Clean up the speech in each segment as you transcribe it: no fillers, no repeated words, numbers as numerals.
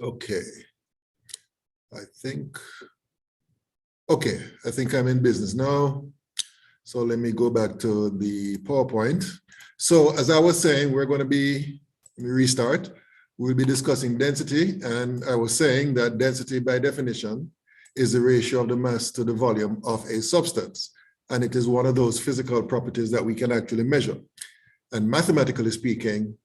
Okay. I think I'm in business now. So let me go back to the PowerPoint. So as I was saying, let me restart. We'll be discussing density, and I was saying that density by definition is the ratio of the mass to the volume of a substance. And it is one of those physical properties that we can actually measure. And mathematically speaking,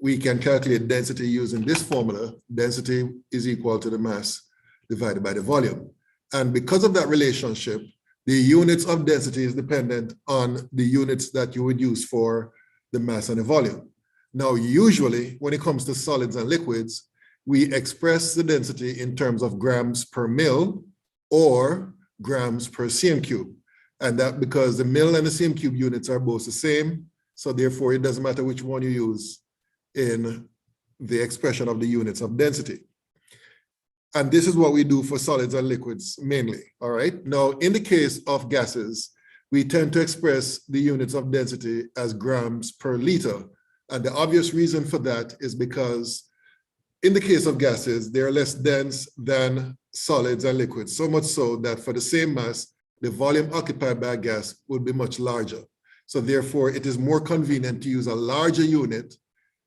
we can calculate density using this formula. Density is equal to the mass divided by the volume. And because of that relationship, the units of density is dependent on the units that you would use for the mass and the volume. Now, usually when it comes to solids and liquids, we express the density in terms of grams per mil or grams per cm cube. And that because the mil and the cm cube units are both the same. So therefore, it doesn't matter which one you use in the expression of the units of density. And this is what we do for solids and liquids mainly, all right? Now, in the case of gases, we tend to express the units of density as grams per liter. And the obvious reason for that is because in the case of gases, they're less dense than solids and liquids, so much so that for the same mass, the volume occupied by a gas would be much larger. So therefore, it is more convenient to use a larger unit,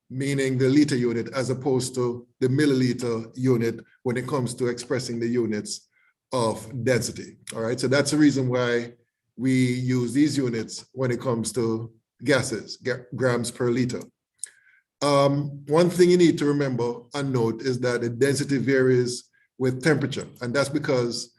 meaning the liter unit, as opposed to the milliliter unit when it comes to expressing the units of density. All right, so that's the reason why we use these units when it comes to gases, grams per liter. One thing you need to remember and note is that the density varies with temperature, and that's because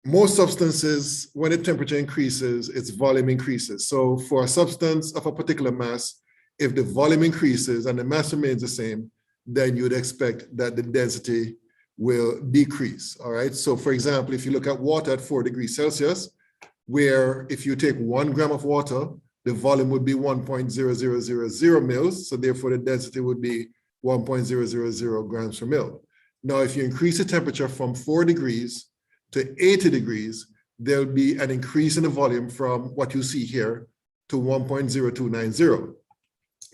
most substances, when the temperature increases, its volume increases. So for a substance of a particular mass, if the volume increases and the mass remains the same, then you'd expect that the density will decrease, all right? So for example, if you look at water at 4 degrees Celsius, where if you take 1 gram of water, the volume would be 1.0000 mils, so therefore the density would be 1.000 grams per mil. Now, if you increase the temperature from 4 degrees to 80 degrees, there'll be an increase in the volume from what you see here to 1.0290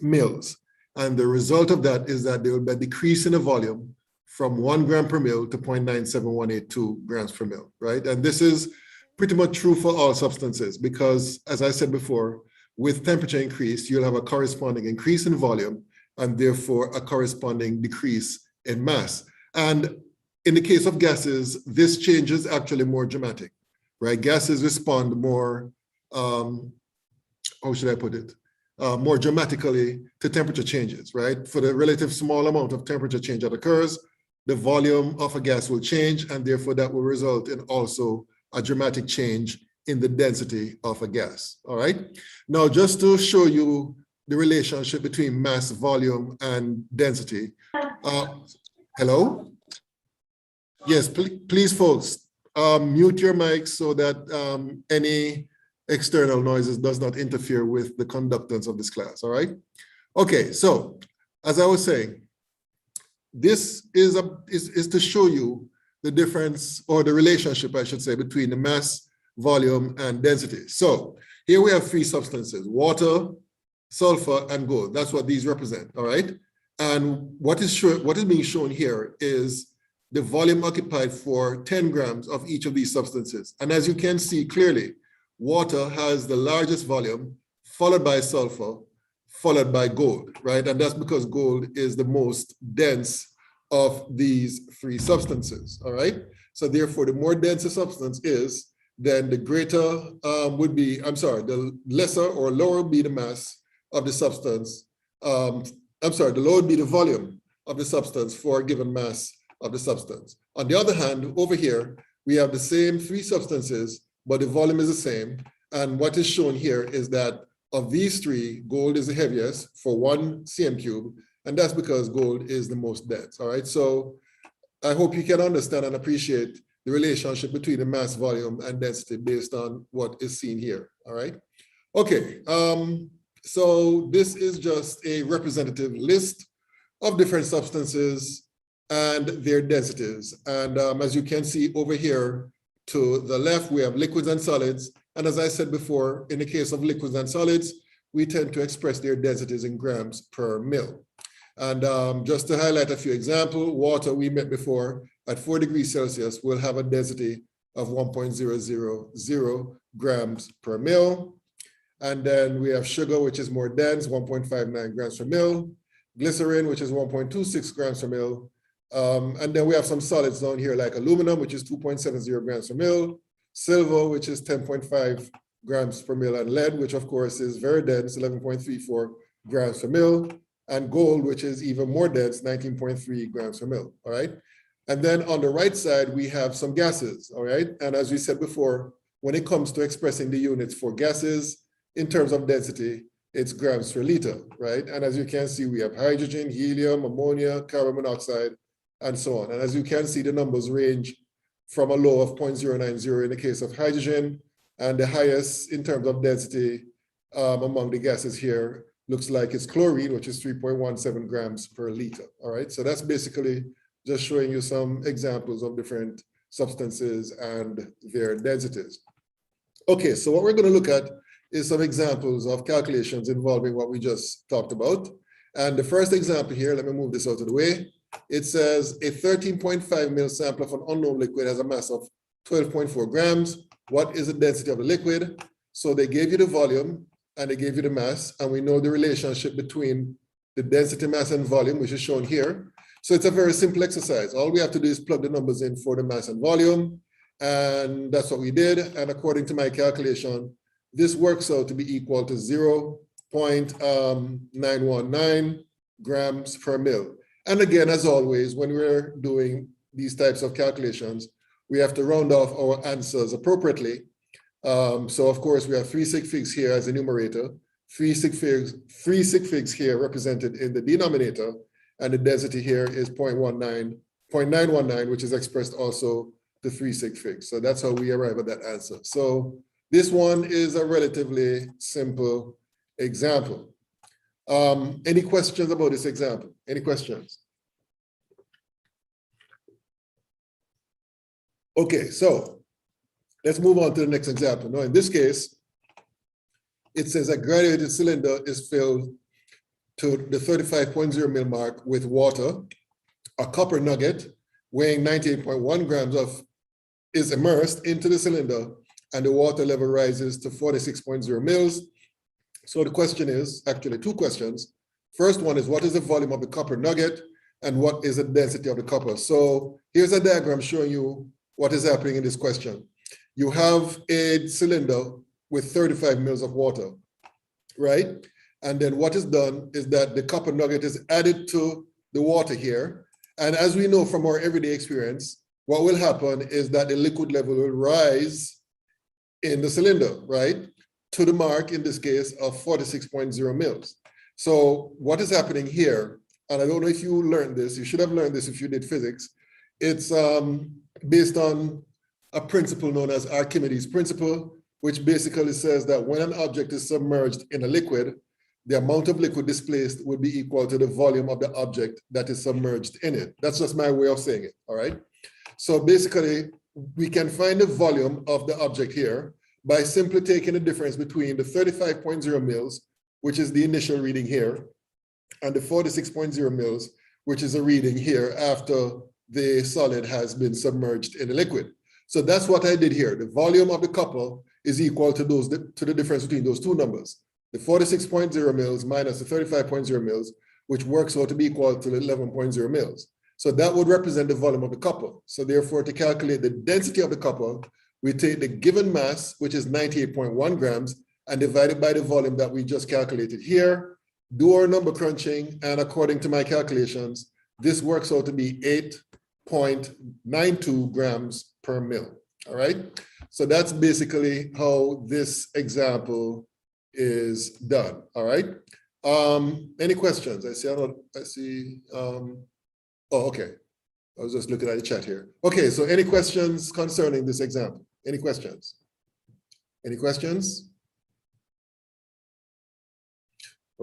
mils. And the result of that is that there will be a decrease in the volume from 1 gram per mil to 0.97182 grams per mil, right? And this is pretty much true for all substances because, as I said before, with temperature increase, you'll have a corresponding increase in volume and therefore a corresponding decrease in mass. And in the case of gases, this change is actually more dramatic, right? Gases respond more, how should I put it? More dramatically to temperature changes, right? For the relative small amount of temperature change that occurs, the volume of a gas will change, and therefore that will result in also a dramatic change in the density of a gas, all right? Now, just to show you the relationship between mass, volume, and density. Hello? Yes, please folks, mute your mics so that any external noises does not interfere with the conductance of this class, all right? Okay, so as I was saying, this is to show you the difference or the relationship, I should say, between the mass, volume, and density. So here we have 3 substances, water, sulfur, and gold. That's what these represent, all right? And what is being shown here is the volume occupied for 10 grams of each of these substances. And as you can see clearly, water has the largest volume, followed by sulfur, followed by gold, right? And that's because gold is the most dense of these 3 substances, all right? So therefore, the more dense a substance is, then the greater the lesser or lower would be the mass of the substance. The lower would be the volume of the substance for a given mass of the substance. On the other hand, over here, we have the same 3 substances, but the volume is the same. And what is shown here is that of these 3, gold is the heaviest for 1 cm cube, and that's because gold is the most dense, all right? So I hope you can understand and appreciate the relationship between the mass, volume, and density based on what is seen here, all right? Okay, So this is just a representative list of different substances and their densities. And as you can see over here to the left, we have liquids and solids. And as I said before, in the case of liquids and solids, we tend to express their densities in grams per mil. And just to highlight a few examples, water we met before at 4 degrees Celsius will have a density of 1.000 grams per mil. And then we have sugar, which is more dense, 1.59 grams per mil. Glycerin, which is 1.26 grams per mil. And then we have some solids down here like aluminum, which is 2.70 grams per mil. Silver, which is 10.5 grams per mil. And lead, which of course is very dense, 11.34 grams per mil. And gold, which is even more dense, 19.3 grams per mil, all right? And then on the right side, we have some gases, all right? And as we said before, when it comes to expressing the units for gases, in terms of density, it's grams per liter, right? And as you can see, we have hydrogen, helium, ammonia, carbon monoxide, and so on. And as you can see, the numbers range from a low of 0.090 in the case of hydrogen, and the highest in terms of density among the gases here looks like it's chlorine, which is 3.17 grams per liter, all right? So that's basically just showing you some examples of different substances and their densities. Okay, so what we're gonna look at is some examples of calculations involving what we just talked about. And the first example here, let me move this out of the way. It says a 13.5 mil sample of an unknown liquid has a mass of 12.4 grams. What is the density of the liquid? So they gave you the volume and they gave you the mass, and we know the relationship between the density, mass, and volume, which is shown here. So it's a very simple exercise. All we have to do is plug the numbers in for the mass and volume, and that's what we did. And according to my calculation, this works out to be equal to 0.919 grams per mil. And again, as always, when we're doing these types of calculations, we have to round off our answers appropriately. So of course, we have 3 sig figs here as a numerator, 3 sig figs here represented in the denominator, and the density here is 0.919, which is expressed also to 3 sig figs. So that's how we arrive at that answer. So this one is a relatively simple example. Any questions about this example? Any questions? Okay, so let's move on to the next example. Now, in this case, it says a graduated cylinder is filled to the 35.0 mil mark with water. A copper nugget weighing 98.1 grams is immersed into the cylinder, and the water level rises to 46.0 mils. So the question is, actually 2 questions. First one is, what is the volume of the copper nugget, and what is the density of the copper? So here's a diagram showing you what is happening in this question. You have a cylinder with 35 mils of water, right? And then what is done is that the copper nugget is added to the water here. And as we know from our everyday experience, what will happen is that the liquid level will rise in the cylinder, right? To the mark, in this case, of 46.0 mils. So what is happening here, and I don't know if you learned this, you should have learned this if you did physics, it's based on a principle known as Archimedes' principle, which basically says that when an object is submerged in a liquid, the amount of liquid displaced would be equal to the volume of the object that is submerged in it. That's just my way of saying it, all right? So basically, we can find the volume of the object here by simply taking the difference between the 35.0 mils, which is the initial reading here, and the 46.0 mils, which is a reading here after the solid has been submerged in the liquid. So that's what I did here. The volume of the copper is equal to the difference between those 2 numbers, the 46.0 mils minus the 35.0 mils, which works out to be equal to 11.0 mils. So that would represent the volume of the copper. So therefore, to calculate the density of the copper, we take the given mass, which is 98.1 grams, and divide it by the volume that we just calculated here, do our number crunching, and according to my calculations, this works out to be 8.92 grams per mil, all right? So that's basically how this example is done, all right? Any questions? Oh, okay. I was just looking at the chat here. Okay, so any questions concerning this example? Any questions? Any questions?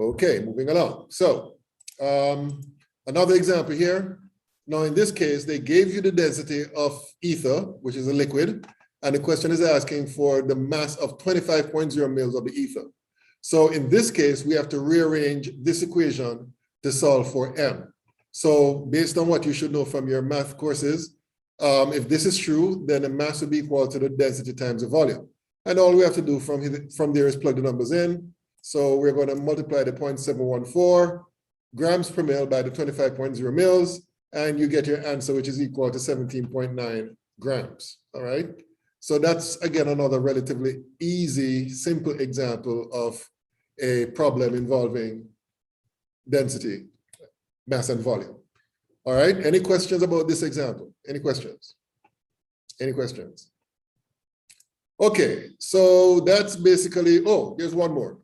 Okay, moving along. So another example here. Now, in this case, they gave you the density of ether, which is a liquid, and the question is asking for the mass of 25.0 mils of the ether. So in this case, we have to rearrange this equation to solve for M. So based on what you should know from your math courses, if this is true, then the mass will be equal to the density times the volume. And all we have to do from there is plug the numbers in. So we're going to multiply the 0.714 grams per mil by the 25.0 mils, and you get your answer, which is equal to 17.9 grams. All right. So that's, again, another relatively easy, simple example of a problem involving density, mass, and volume. All right. Any questions about this example? Any questions? Any questions? Okay. So that's basically, oh, here's one more.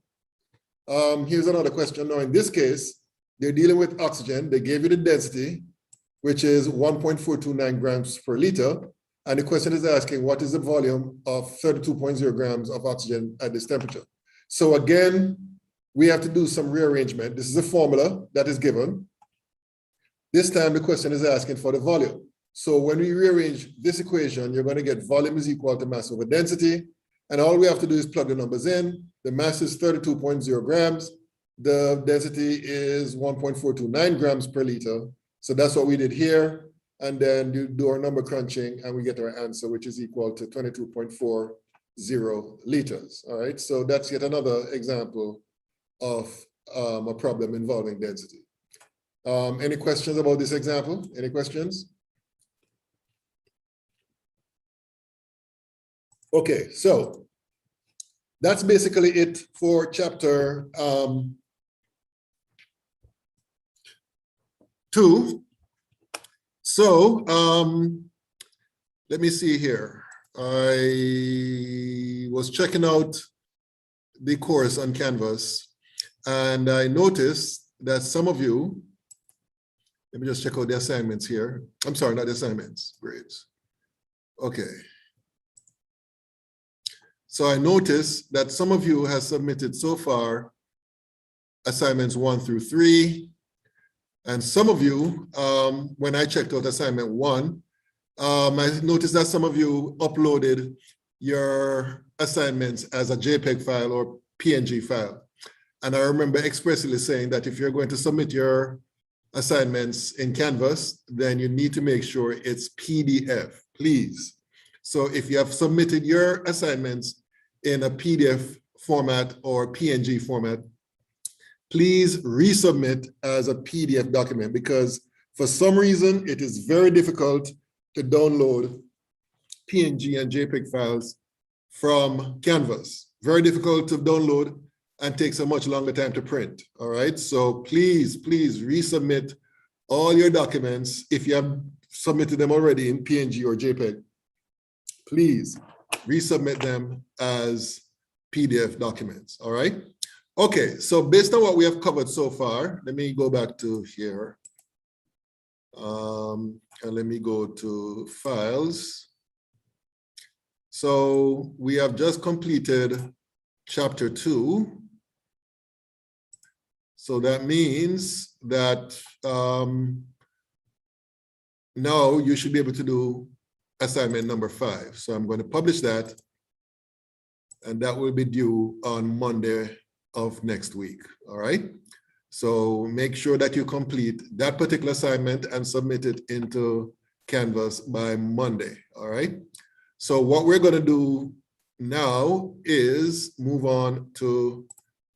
Here's another question. Now, in this case, they're dealing with oxygen. They gave you the density, which is 1.429 grams per liter. And the question is asking, what is the volume of 32.0 grams of oxygen at this temperature? So again, we have to do some rearrangement. This is a formula that is given. This time, the question is asking for the volume. So when we rearrange this equation, you're going to get volume is equal to mass over density. And all we have to do is plug the numbers in. The mass is 32.0 grams. The density is 1.429 grams per liter. So that's what we did here. And then you do our number crunching and we get our answer, which is equal to 22.40 liters. All right, so that's yet another example of a problem involving density. Any questions about this example? Any questions? Okay, so that's basically it for chapter 2. So let me see here. I was checking out the course on Canvas, and I noticed that some of you, let me just check out the assignments here. I'm sorry, not the assignments, grades. Okay. So I noticed that some of you have submitted so far assignments 1 through 3. And some of you, when I checked out assignment 1, I noticed that some of you uploaded your assignments as a JPEG file or PNG file. And I remember expressly saying that if you're going to submit your assignments in Canvas, then you need to make sure it's PDF, please. So if you have submitted your assignments in a PDF format or PNG format, please resubmit as a PDF document, because for some reason, it is very difficult to download PNG and JPEG files from Canvas. Very difficult to download and takes a much longer time to print. All right, so please resubmit all your documents. If you have submitted them already in PNG or JPEG, please resubmit them as PDF documents. All right. Okay, so based on what we have covered so far, let me go back to here. And let me go to files. So we have just completed chapter 2. So that means that now you should be able to do assignment number 5. So I'm going to publish that, and that will be due on Monday of next week. All right. So make sure that you complete that particular assignment and submit it into Canvas by Monday. All right. So what we're going to do now is move on to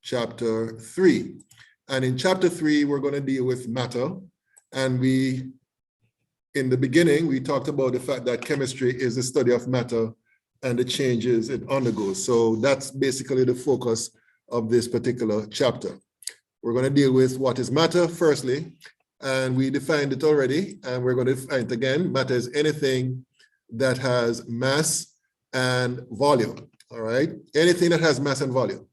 chapter 3. And in chapter 3, we're going to deal with matter. And in the beginning, we talked about the fact that chemistry is the study of matter and the changes it undergoes. So that's basically the focus of this particular chapter. We're going to deal with what is matter firstly, and we defined it already, and we're going to define it again. Matter is anything that has mass and volume. All right, anything that has mass and volume.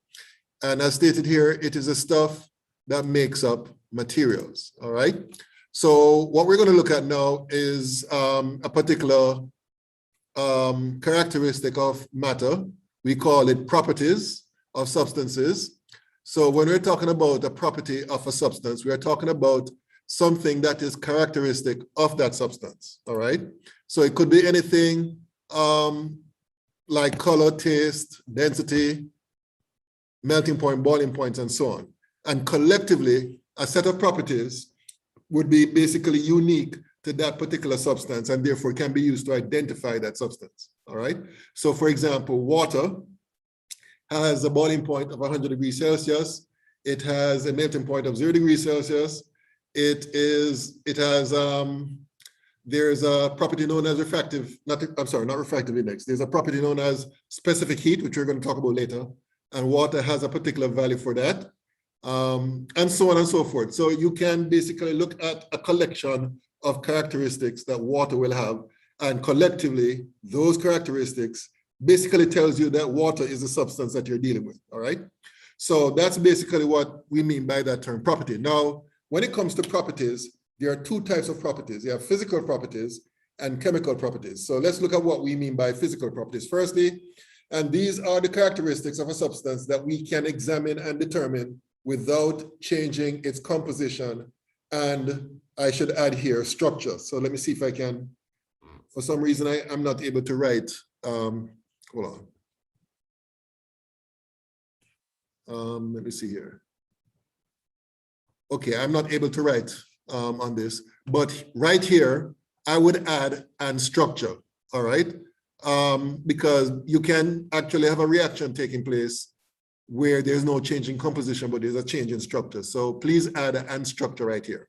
And as stated here, it is the stuff that makes up materials. All right. So what we're going to look at now is a particular characteristic of matter. We call it properties of substances. So when we're talking about a property of a substance, we are talking about something that is characteristic of that substance, all right? So it could be anything like color, taste, density, melting point, boiling point, and so on. And collectively, a set of properties would be basically unique to that particular substance and therefore can be used to identify that substance, all right? So for example, water has a boiling point of 100 degrees Celsius. It has a melting point of 0 degrees Celsius. There's a property known as not refractive index. There's a property known as specific heat, which we're going to talk about later. And water has a particular value for that, and so on and so forth. So you can basically look at a collection of characteristics that water will have, and collectively, those characteristics basically tells you that water is the substance that you're dealing with, all right? So that's basically what we mean by that term property. Now, when it comes to properties, there are two types of properties. You have physical properties and chemical properties. So let's look at what we mean by physical properties firstly. And these are the characteristics of a substance that we can examine and determine without changing its composition. And I should add here structure. So let me see if I can, for some reason, I'm not able to write. Hold on. Let me see here. Okay, I'm not able to write on this, but right here, I would add and structure, all right? Because you can actually have a reaction taking place where there's no change in composition, but there's a change in structure. So please add and structure right here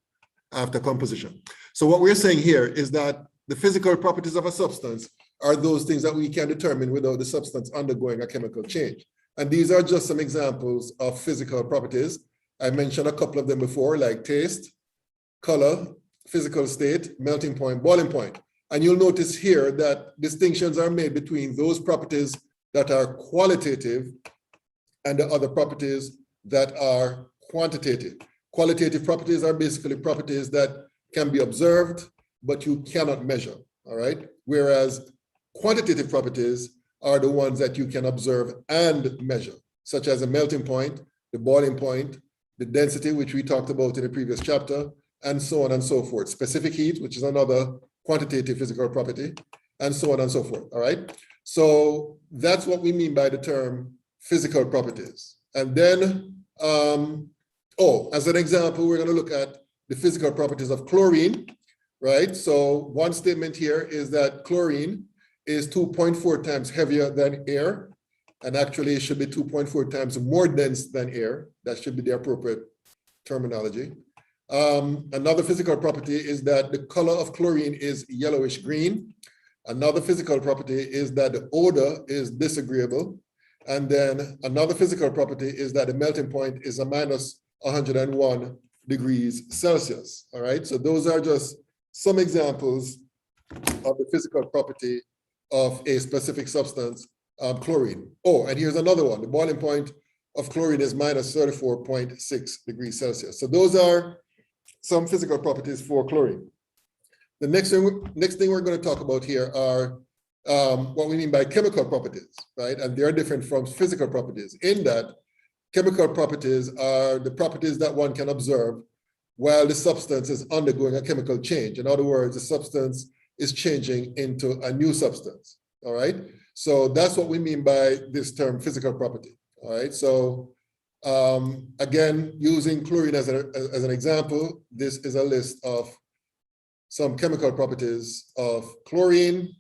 after composition. So what we're saying here is that the physical properties of a substance are those things that we can determine without the substance undergoing a chemical change. And these are just some examples of physical properties. I mentioned a couple of them before, like taste, color, physical state, melting point, boiling point. And you'll notice here that distinctions are made between those properties that are qualitative and the other properties that are quantitative. Qualitative properties are basically properties that can be observed, but you cannot measure, all right? Whereas quantitative properties are the ones that you can observe and measure, such as a melting point, the boiling point, the density, which we talked about in the previous chapter, and so on and so forth. Specific heat, which is another quantitative physical property, and so on and so forth, all right? So that's what we mean by the term physical properties. And then, as an example, we're gonna look at the physical properties of chlorine, right? So one statement here is that chlorine is 2.4 times heavier than air, and actually it should be 2.4 times more dense than air. That should be the appropriate terminology. Another physical property is that the color of chlorine is yellowish green. Another physical property is that the odor is disagreeable. And then another physical property is that the melting point is a minus 101 degrees Celsius, all right? So those are just some examples of the physical property of a specific substance, chlorine. Oh, and here's another one. The boiling point of chlorine is minus 34.6 degrees Celsius. So those are some physical properties for chlorine. The next thing we're going to talk about here are what we mean by chemical properties, right? And they're different from physical properties in that chemical properties are the properties that one can observe while the substance is undergoing a chemical change. In other words, the substance is changing into a new substance, all right? So that's what we mean by this term physical property, all right? So again, using chlorine as an example, this is a list of some chemical properties of chlorine.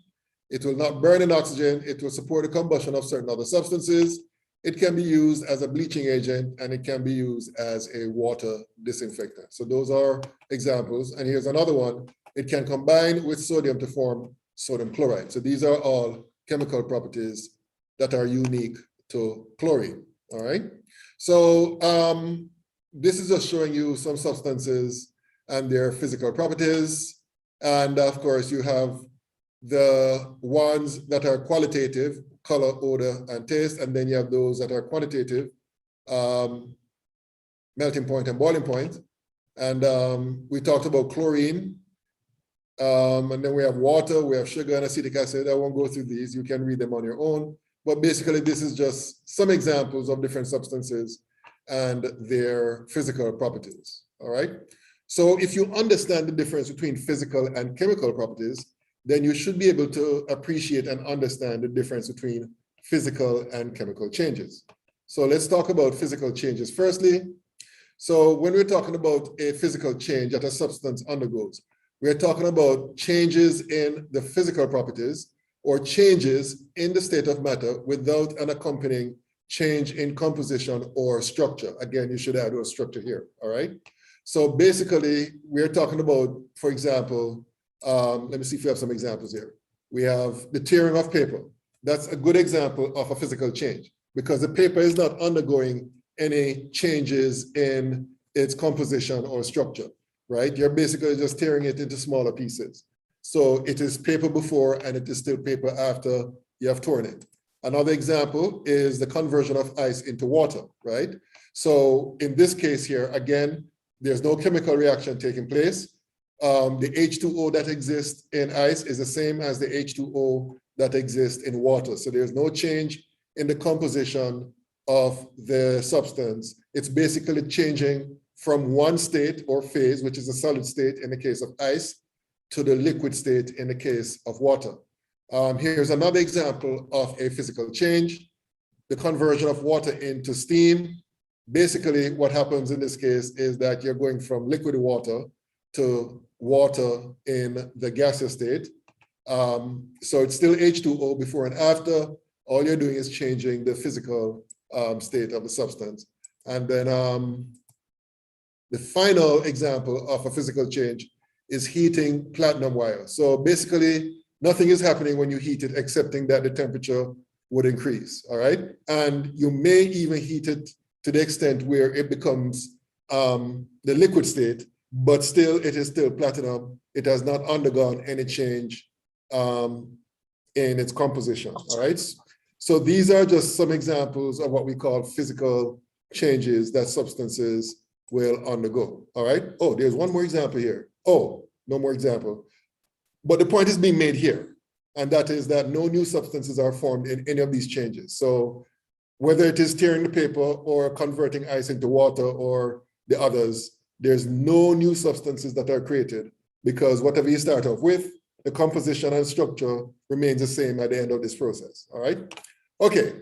It will not burn in oxygen. It will support the combustion of certain other substances. It can be used as a bleaching agent, and it can be used as a water disinfectant. So those are examples. And here's another one. It can combine with sodium to form sodium chloride. So these are all chemical properties that are unique to chlorine, all right? So this is just showing you some substances and their physical properties. And of course, you have the ones that are qualitative, color, odor, and taste, and then you have those that are quantitative, melting point and boiling point. And we talked about chlorine, and then we have water, we have sugar and acetic acid. I won't go through these, you can read them on your own. But basically, this is just some examples of different substances and their physical properties, all right? So if you understand the difference between physical and chemical properties, then you should be able to appreciate and understand the difference between physical and chemical changes. So let's talk about physical changes firstly. So when we're talking about a physical change that a substance undergoes, we're talking about changes in the physical properties or changes in the state of matter without an accompanying change in composition or structure. Again, you should add a structure here, all right? So basically, we're talking about, for example, let me see if we have some examples here. We have the tearing of paper. That's a good example of a physical change because the paper is not undergoing any changes in its composition or structure, right? You're basically just tearing it into smaller pieces. So it is paper before and it is still paper after you have torn it. Another example is the conversion of ice into water, right? So in this case here, again, there's no chemical reaction taking place. The H2O that exists in ice is the same as the H2O that exists in water. So there's no change in the composition of the substance. It's basically changing from one state or phase, which is a solid state in the case of ice, to the liquid state in the case of water. Here's another example of a physical change, the conversion of water into steam. Basically, what happens in this case is that you're going from liquid water to water in the gaseous state. So it's still H2O before and after. All you're doing is changing the physical state of the substance. And then the final example of a physical change is heating platinum wire. So basically, nothing is happening when you heat it, excepting that the temperature would increase, all right? And you may even heat it to the extent where it becomes the liquid state, but still, it is still platinum. It has not undergone any change in its composition, all right? So these are just some examples of what we call physical changes that substances will undergo, all right? Oh, there's one more example here. Oh, no more example. But the point is being made here, and that is that no new substances are formed in any of these changes. So whether it is tearing the paper or converting ice into water or the others, there's no new substances that are created because whatever you start off with, the composition and structure remains the same at the end of this process, all right? Okay,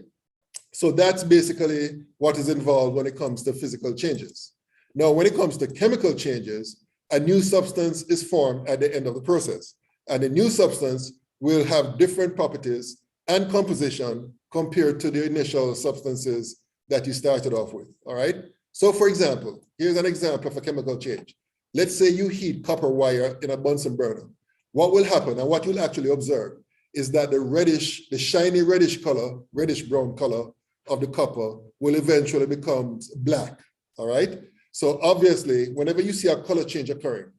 so that's basically what is involved when it comes to physical changes. Now, when it comes to chemical changes, a new substance is formed at the end of the process, and the new substance will have different properties and composition compared to the initial substances that you started off with, all right? So for example, here's an example of a chemical change. Let's say you heat copper wire in a Bunsen burner. What will happen and what you'll actually observe is that the shiny reddish color, reddish brown color of the copper will eventually become black, all right? So obviously, whenever you see a color change occurring,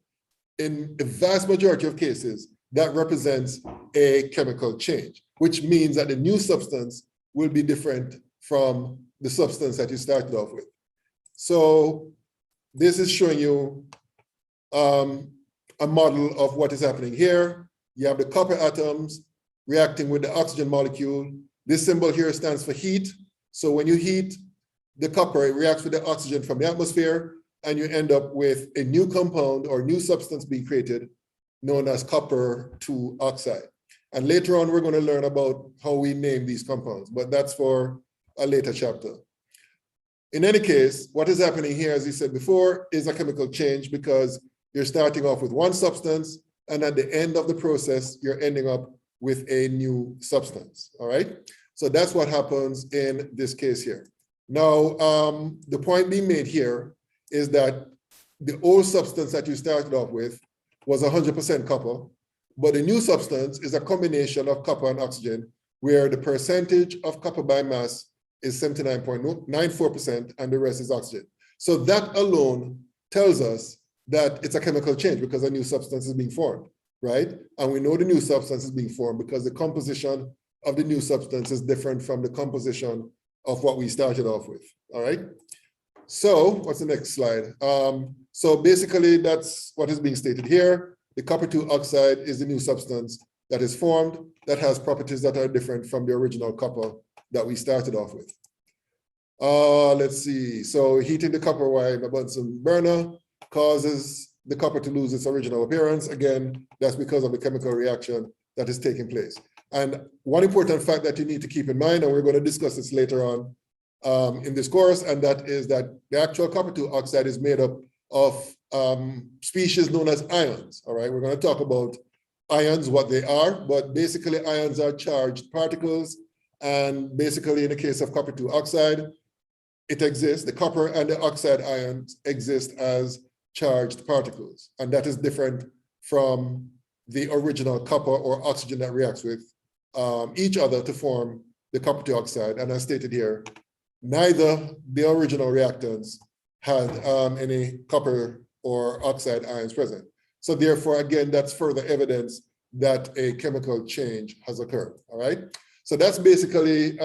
in the vast majority of cases, that represents a chemical change, which means that the new substance will be different from the substance that you started off with. So this is showing you a model of what is happening here. You have the copper atoms reacting with the oxygen molecule. This symbol here stands for heat. So when you heat the copper, it reacts with the oxygen from the atmosphere, and you end up with a new compound or new substance being created known as copper 2 oxide. And later on, we're going to learn about how we name these compounds, but that's for a later chapter. In any case, what is happening here, as we said before, is a chemical change because you're starting off with one substance, and at the end of the process, you're ending up with a new substance, all right? So that's what happens in this case here. Now, the point being made here is that the old substance that you started off with was 100% copper, but the new substance is a combination of copper and oxygen, where the percentage of copper by mass is 79.94% and the rest is oxygen. So that alone tells us that it's a chemical change because a new substance is being formed, right? And we know the new substance is being formed because the composition of the new substance is different from the composition of what we started off with, all right? So what's the next slide? So basically that's what is being stated here. The copper 2 oxide is the new substance that is formed that has properties that are different from the original copper that we started off with. Let's see. So heating the copper wire in a Bunsen burner causes the copper to lose its original appearance. Again, that's because of the chemical reaction that is taking place. And one important fact that you need to keep in mind, and we're going to discuss this later on in this course, and that is that the actual copper-2 oxide is made up of species known as ions. All right, we're going to talk about ions, what they are, but basically ions are charged particles. And basically in the case of copper-2 oxide, it exists, the copper and the oxide ions exist as charged particles. And that is different from the original copper or oxygen that reacts with each other to form the copper-2 oxide. And as stated here, neither the original reactants had any copper or oxide ions present. So therefore, again, that's further evidence that a chemical change has occurred, all right? So that's basically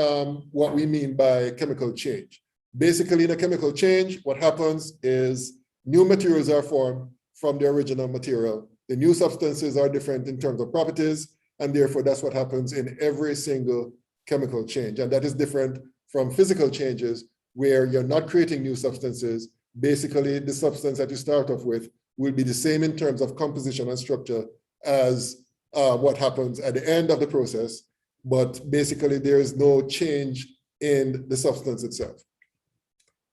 what we mean by chemical change. Basically, in a chemical change, what happens is new materials are formed from the original material. The new substances are different in terms of properties, and therefore that's what happens in every single chemical change. And that is different from physical changes where you're not creating new substances. Basically, the substance that you start off with will be the same in terms of composition and structure as what happens at the end of the process, but basically there is no change in the substance itself.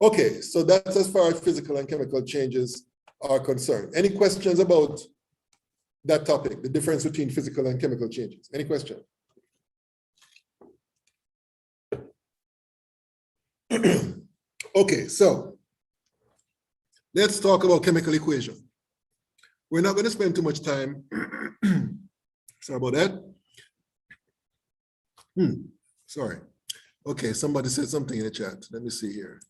Okay, so that's as far as physical and chemical changes are concerned. Any questions about that topic, the difference between physical and chemical changes? Any question? Okay, so let's talk about chemical equation. We're not going to spend too much time. Sorry about that. Sorry. Okay, somebody said something in the chat. Let me see here.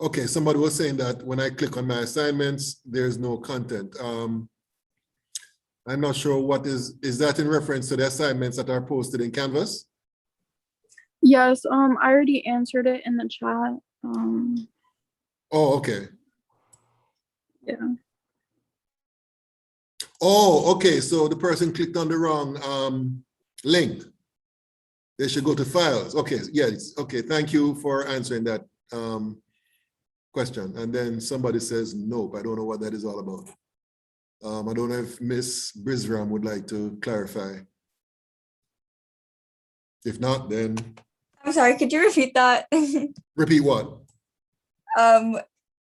Okay, somebody was saying that when I click on my assignments, there's no content. I'm not sure what is that in reference to the assignments that are posted in Canvas? Yes, I already answered it in the chat. Oh, okay. Yeah. Oh, okay, so the person clicked on the wrong link. They should go to files. Okay, yes, okay, thank you for answering that question. And then somebody says, nope, I don't know what that is all about. I don't know if Miss Brisram would like to clarify. If not, then. I'm sorry, could you repeat that? Repeat what?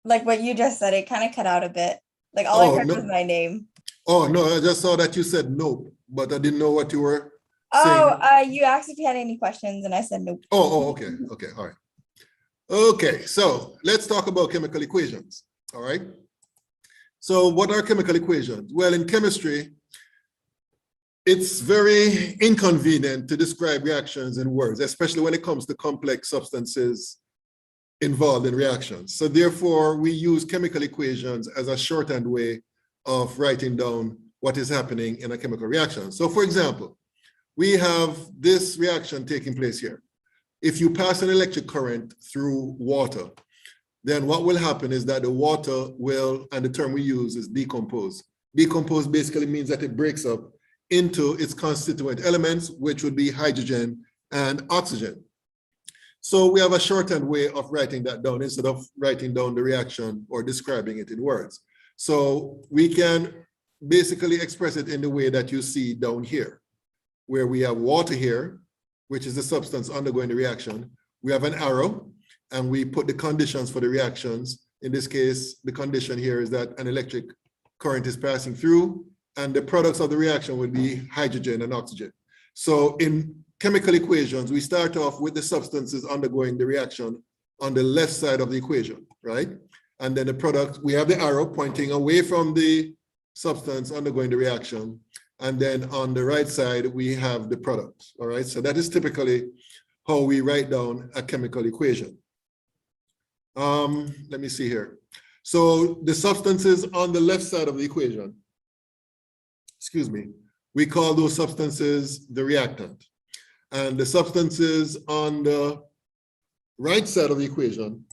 Like what you just said, it kind of cut out a bit. Like all I heard was my name. Oh, no, I just saw that you said nope, but I didn't know what you were saying. Oh, you asked if you had any questions and I said nope. Oh, okay, okay, all right. Okay, so let's talk about chemical equations, all right? So what are chemical equations? Well, in chemistry, it's very inconvenient to describe reactions in words, especially when it comes to complex substances involved in reactions. So therefore, we use chemical equations as a shorthand way of writing down what is happening in a chemical reaction. So for example, we have this reaction taking place here. If you pass an electric current through water, then what will happen is that the water will, and the term we use is decompose. Decompose basically means that it breaks up into its constituent elements, which would be hydrogen and oxygen. So we have a shorthand way of writing that down instead of writing down the reaction or describing it in words. So we can basically express it in the way that you see down here, where we have water here, which is the substance undergoing the reaction. We have an arrow, and we put the conditions for the reactions. In this case, the condition here is that an electric current is passing through, and the products of the reaction would be hydrogen and oxygen. So in chemical equations, we start off with the substances undergoing the reaction on the left side of the equation, right? And then the product, we have the arrow pointing away from the substance undergoing the reaction. And then on the right side, we have the product, all right? So that is typically how we write down a chemical equation. Let me see here. So the substances on the left side of the equation, excuse me, we call those substances the reactant. And the substances on the right side of the equation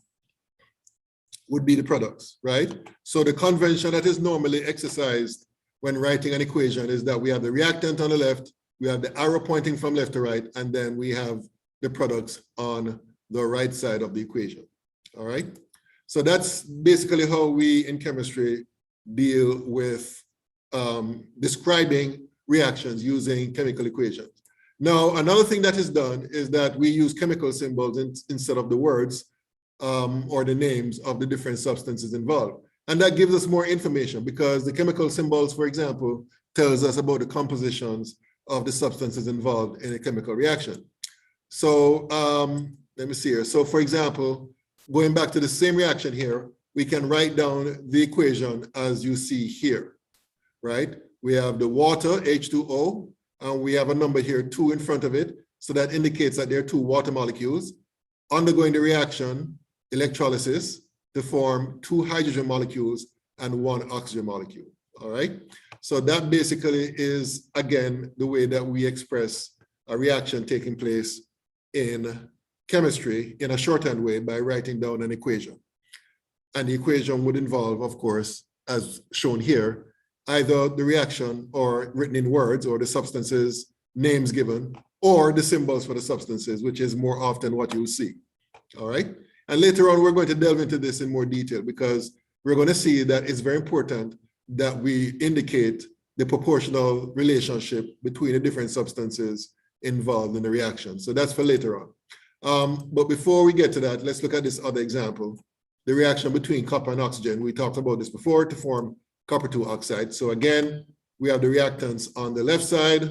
would be the products, right? So the convention that is normally exercised when writing an equation is that we have the reactant on the left, we have the arrow pointing from left to right, and then we have the products on the right side of the equation. All right. So that's basically how we in chemistry deal with describing reactions using chemical equations. Now, another thing that is done is that we use chemical symbols instead of the words or the names of the different substances involved. And that gives us more information because the chemical symbols, for example, tells us about the compositions of the substances involved in a chemical reaction. So let me see here. So for example, going back to the same reaction here, we can write down the equation as you see here, right? We have the water, H2O, and we have a number here, 2 in front of it. So that indicates that there are 2 water molecules undergoing the reaction, electrolysis, to form 2 hydrogen molecules and 1 oxygen molecule, all right? So that basically is, again, the way that we express a reaction taking place in chemistry in a shorthand way by writing down an equation. And the equation would involve, of course, as shown here, either the reaction or written in words or the substances, names given, or the symbols for the substances, which is more often what you'll see, all right? And later on, we're going to delve into this in more detail because we're going to see that it's very important that we indicate the proportional relationship between the different substances involved in the reaction. So that's for later on. But before we get to that, let's look at this other example, the reaction between copper and oxygen. We talked about this before to form copper 2 oxide. So again, we have the reactants on the left side,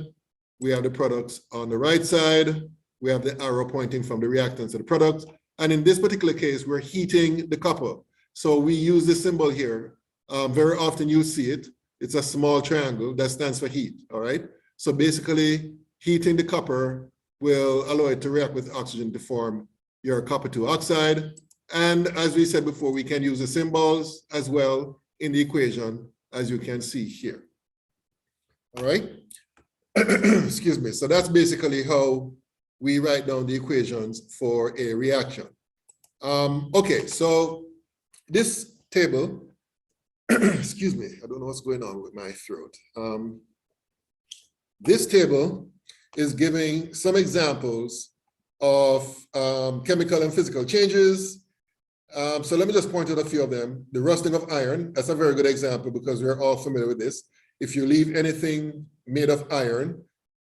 we have the products on the right side, we have the arrow pointing from the reactants to the product. And in this particular case, we're heating the copper. So we use this symbol here. Very often you see it. It's a small triangle that stands for heat, all right? So basically, heating the copper will allow it to react with oxygen to form your copper 2 oxide. And as we said before, we can use the symbols as well in the equation, as you can see here. All right? Excuse me. So that's basically how we write down the equations for a reaction. Okay, so this table, excuse me, I don't know what's going on with my throat. This table is giving some examples of chemical and physical changes. So let me just point out a few of them. The rusting of iron, that's a very good example because we're all familiar with this. If you leave anything made of iron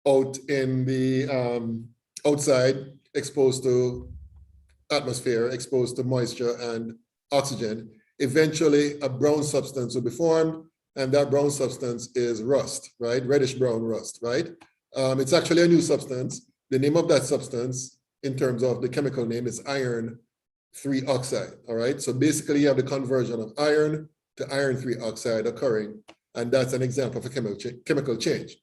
out in the outside, exposed to atmosphere, exposed to moisture and oxygen, eventually a brown substance will be formed, and that brown substance is rust, right? Reddish brown rust, right? It's actually a new substance. The name of that substance, in terms of the chemical name, is iron 3 oxide, all right? So basically you have the conversion of iron to iron 3 oxide occurring, and that's an example of a chemical change.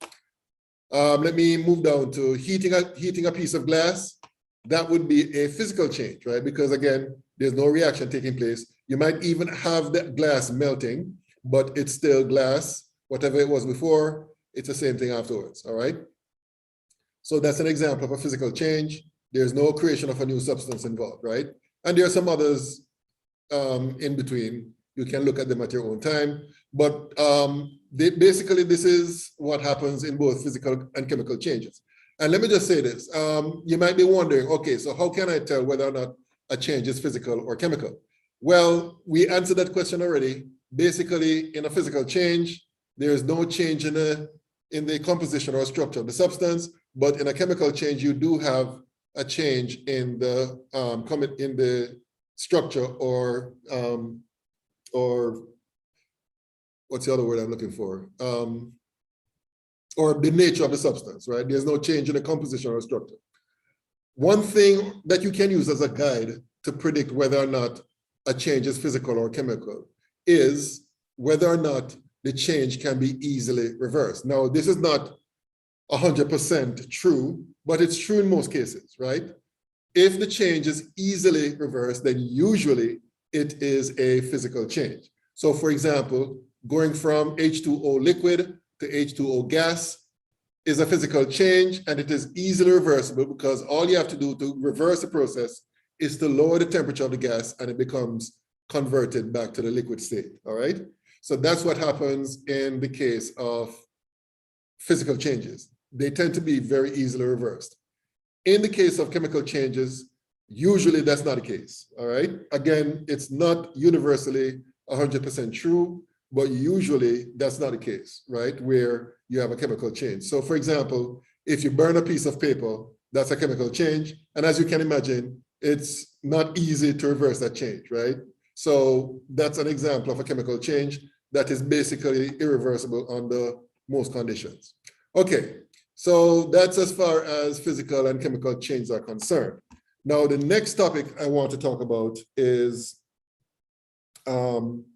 Let me move down to heating a piece of glass. That would be a physical change, right? Because again, there's no reaction taking place. You might even have the glass melting, but it's still glass. Whatever it was before, it's the same thing afterwards, all right? So that's an example of a physical change. There's no creation of a new substance involved, right? And there are some others in between. You can look at them at your own time. But basically, this is what happens in both physical and chemical changes. And let me just say this. You might be wondering, okay, so how can I tell whether or not a change is physical or chemical? Well, we answered that question already. Basically, in a physical change, there is no change in the composition or structure of the substance. But in a chemical change, you do have a change in the structure or what's the other word I'm looking for? Or the nature of the substance, right? There's no change in the composition or structure. One thing that you can use as a guide to predict whether or not a change is physical or chemical is whether or not the change can be easily reversed. Now, this is not 100% true, but it's true in most cases, right? If the change is easily reversed, then usually it is a physical change. So for example, going from H2O liquid to H2O gas is a physical change, and it is easily reversible because all you have to do to reverse the process is to lower the temperature of the gas and it becomes converted back to the liquid state, all right? So that's what happens in the case of physical changes. They tend to be very easily reversed. In the case of chemical changes, usually that's not the case, all right? Again, it's not universally 100% true, but usually that's not the case, right? Where you have a chemical change. So for example, if you burn a piece of paper, that's a chemical change. And as you can imagine, it's not easy to reverse that change, right? So that's an example of a chemical change that is basically irreversible under most conditions. Okay, so that's as far as physical and chemical changes are concerned. Now, the next topic I want to talk about is, hold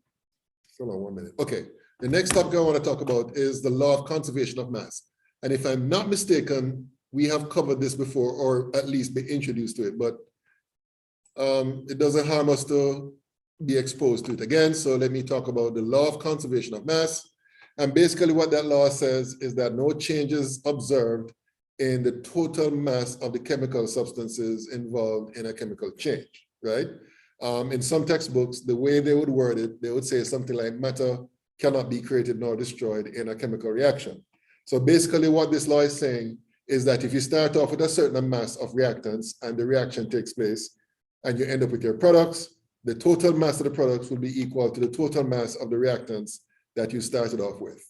on 1 minute. Okay, the next topic I want to talk about is the law of conservation of mass. And if I'm not mistaken, we have covered this before, or at least been introduced to it, but it doesn't harm us to be exposed to it again. So let me talk about the law of conservation of mass. And basically what that law says is that no changes observed in the total mass of the chemical substances involved in a chemical change, right? In some textbooks, the way they would word it, they would say something like matter cannot be created nor destroyed in a chemical reaction. So basically what this law is saying is that if you start off with a certain mass of reactants and the reaction takes place and you end up with your products, the total mass of the products will be equal to the total mass of the reactants that you started off with.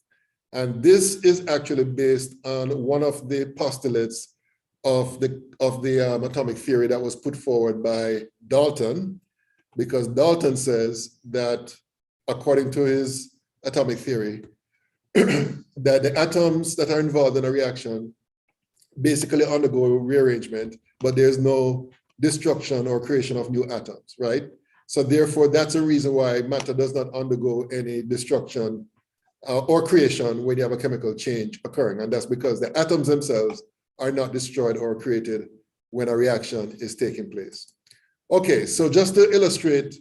And this is actually based on one of the postulates of the atomic theory that was put forward by Dalton, because Dalton says that according to his atomic theory, that the atoms that are involved in a reaction basically undergo rearrangement, but there's no destruction or creation of new atoms, right? So therefore, that's a reason why matter does not undergo any destruction or creation when you have a chemical change occurring. And that's because the atoms themselves are not destroyed or created when a reaction is taking place. Okay, so just to illustrate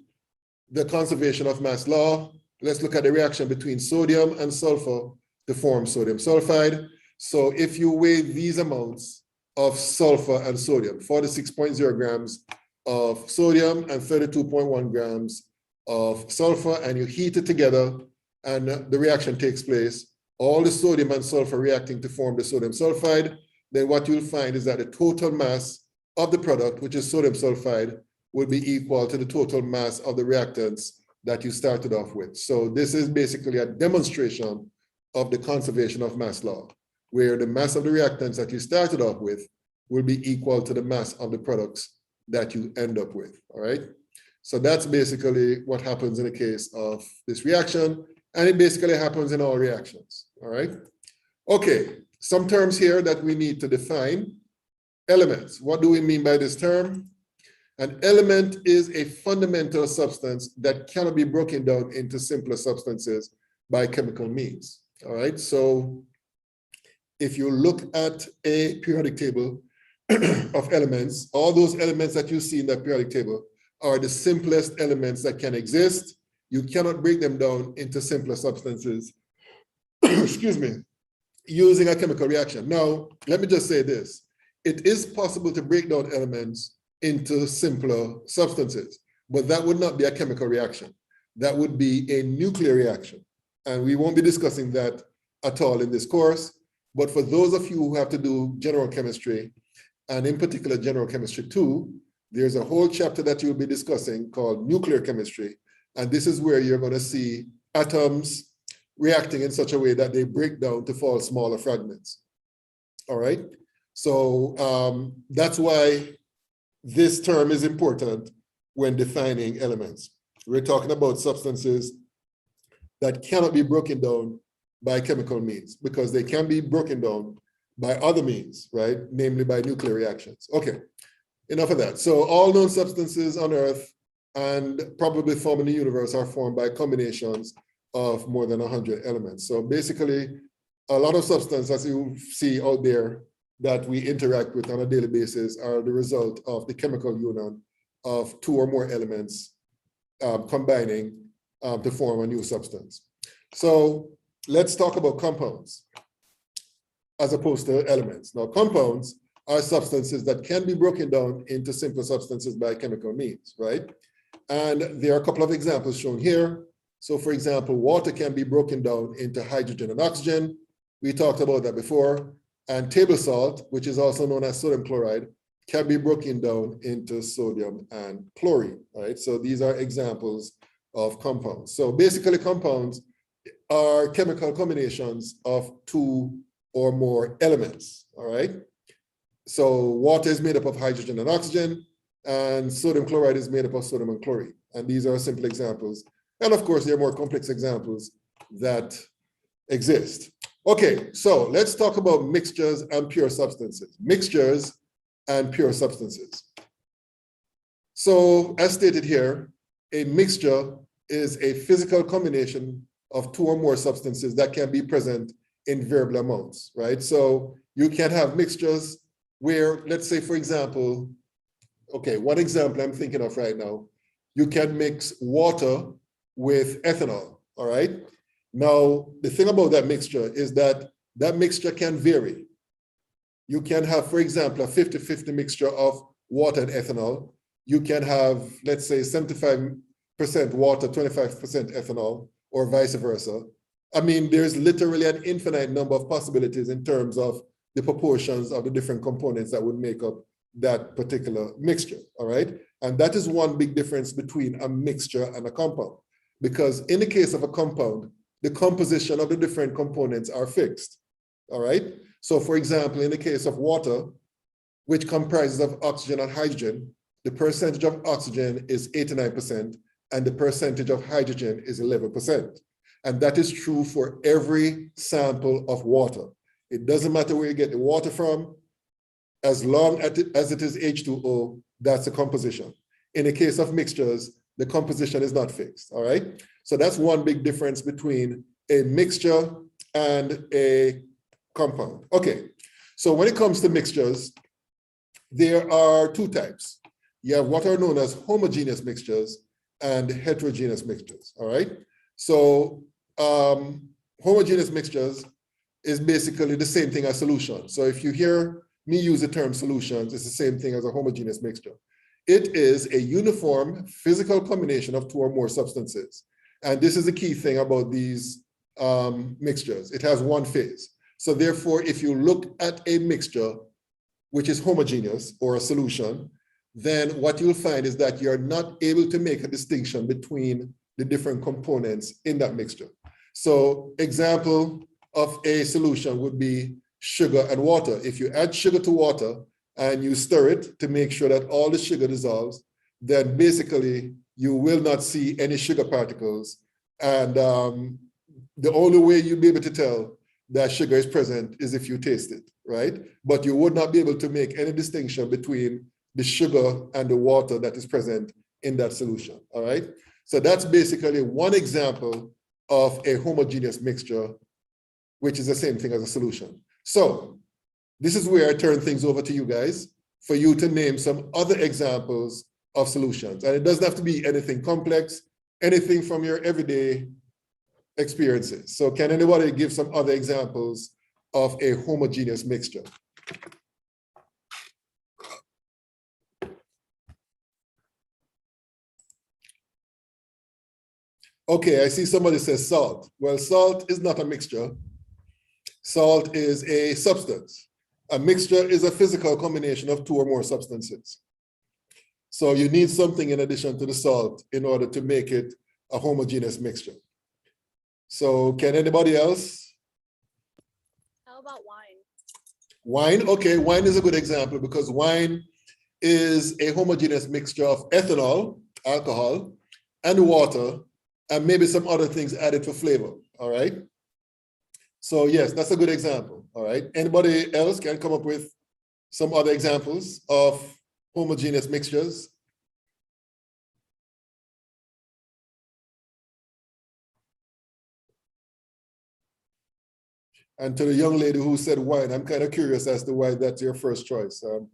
the conservation of mass law, let's look at the reaction between sodium and sulfur to form sodium sulfide. So if you weigh these amounts of sulfur and sodium, 46.0 grams of sodium and 32.1 grams of sulfur, and you heat it together and the reaction takes place, all the sodium and sulfur reacting to form the sodium sulfide, then what you'll find is that the total mass of the product, which is sodium sulfide, will be equal to the total mass of the reactants that you started off with. So this is basically a demonstration of the conservation of mass law, where the mass of the reactants that you started off with will be equal to the mass of the products that you end up with, all right? So that's basically what happens in the case of this reaction, and it basically happens in all reactions, all right? Okay, some terms here that we need to define. Elements, what do we mean by this term? An element is a fundamental substance that cannot be broken down into simpler substances by chemical means, all right? So if you look at a periodic table of elements, all those elements that you see in that periodic table are the simplest elements that can exist. You cannot break them down into simpler substances, excuse me, using a chemical reaction. Now, let me just say this. It is possible to break down elements into simpler substances, but that would not be a chemical reaction. That would be a nuclear reaction. And we won't be discussing that at all in this course. But for those of you who have to do general chemistry, and in particular general chemistry 2, there's a whole chapter that you'll be discussing called nuclear chemistry. And this is where you're going to see atoms reacting in such a way that they break down to fall smaller fragments. All right? So that's why this term is important when defining elements. We're talking about substances that cannot be broken down by chemical means, because they can be broken down by other means, right? Namely by nuclear reactions. Okay, enough of that. So all known substances on Earth and probably formed in the universe are formed by combinations of more than 100 elements. So basically, a lot of substances, as you see out there, that we interact with on a daily basis are the result of the chemical union of 2 or more elements combining to form a new substance. So let's talk about compounds as opposed to elements. Now, compounds are substances that can be broken down into simpler substances by chemical means, right? And there are a couple of examples shown here. So for example, water can be broken down into hydrogen and oxygen. We talked about that before. And table salt, which is also known as sodium chloride, can be broken down into sodium and chlorine, right? So these are examples of compounds. So basically compounds are chemical combinations of two or more elements, all right? So water is made up of hydrogen and oxygen, and sodium chloride is made up of sodium and chlorine. And these are simple examples. And of course, there are more complex examples that exist. Okay, so let's talk about mixtures and pure substances. Mixtures and pure substances. So as stated here, a mixture is a physical combination of two or more substances that can be present in variable amounts, right? So you can have mixtures where, let's say, for example, okay, one example I'm thinking of right now, you can mix water with ethanol, all right? Now, the thing about that mixture is that that mixture can vary. You can have, for example, a 50-50 mixture of water and ethanol. You can have, let's say, 75% water, 25% ethanol, or vice versa. I mean, there's literally an infinite number of possibilities in terms of the proportions of the different components that would make up that particular mixture, all right? And that is one big difference between a mixture and a compound. Because in the case of a compound, the composition of the different components are fixed, all right? So for example, in the case of water, which comprises of oxygen and hydrogen, the percentage of oxygen is 89% and the percentage of hydrogen is 11%. And that is true for every sample of water. It doesn't matter where you get the water from, as long as it is H2O, that's the composition. In the case of mixtures, the composition is not fixed, all right? So that's one big difference between a mixture and a compound. Okay, so when it comes to mixtures, there are two types. You have what are known as homogeneous mixtures and heterogeneous mixtures, all right? So homogeneous mixtures is basically the same thing as solution. So if you hear me use the term solutions, it's the same thing as a homogeneous mixture. It is a uniform physical combination of two or more substances. And this is the key thing about these mixtures. It has one phase. So therefore, if you look at a mixture, which is homogeneous or a solution, then what you'll find is that you're not able to make a distinction between the different components in that mixture. So example of a solution would be sugar and water. If you add sugar to water and you stir it to make sure that all the sugar dissolves, then basically you will not see any sugar particles. And the only way you'll be able to tell that sugar is present is if you taste it, right? But you would not be able to make any distinction between the sugar and the water that is present in that solution, all right? So that's basically one example of a homogeneous mixture, which is the same thing as a solution. So this is where I turn things over to you guys for you to name some other examples of solutions. And it doesn't have to be anything complex, anything from your everyday experiences. So can anybody give some other examples of a homogeneous mixture? Okay, I see somebody says salt. Well, salt is not a mixture. Salt is a substance. A mixture is a physical combination of two or more substances. So you need something in addition to the salt in order to make it a homogeneous mixture. So can anybody else? How about wine? Wine, okay, wine is a good example because wine is a homogeneous mixture of ethanol, alcohol, and water, and maybe some other things added for flavor, all right? So yes, that's a good example, all right? Anybody else can come up with some other examples of homogeneous mixtures? And to the young lady who said wine, I'm kind of curious as to why that's your first choice. I'm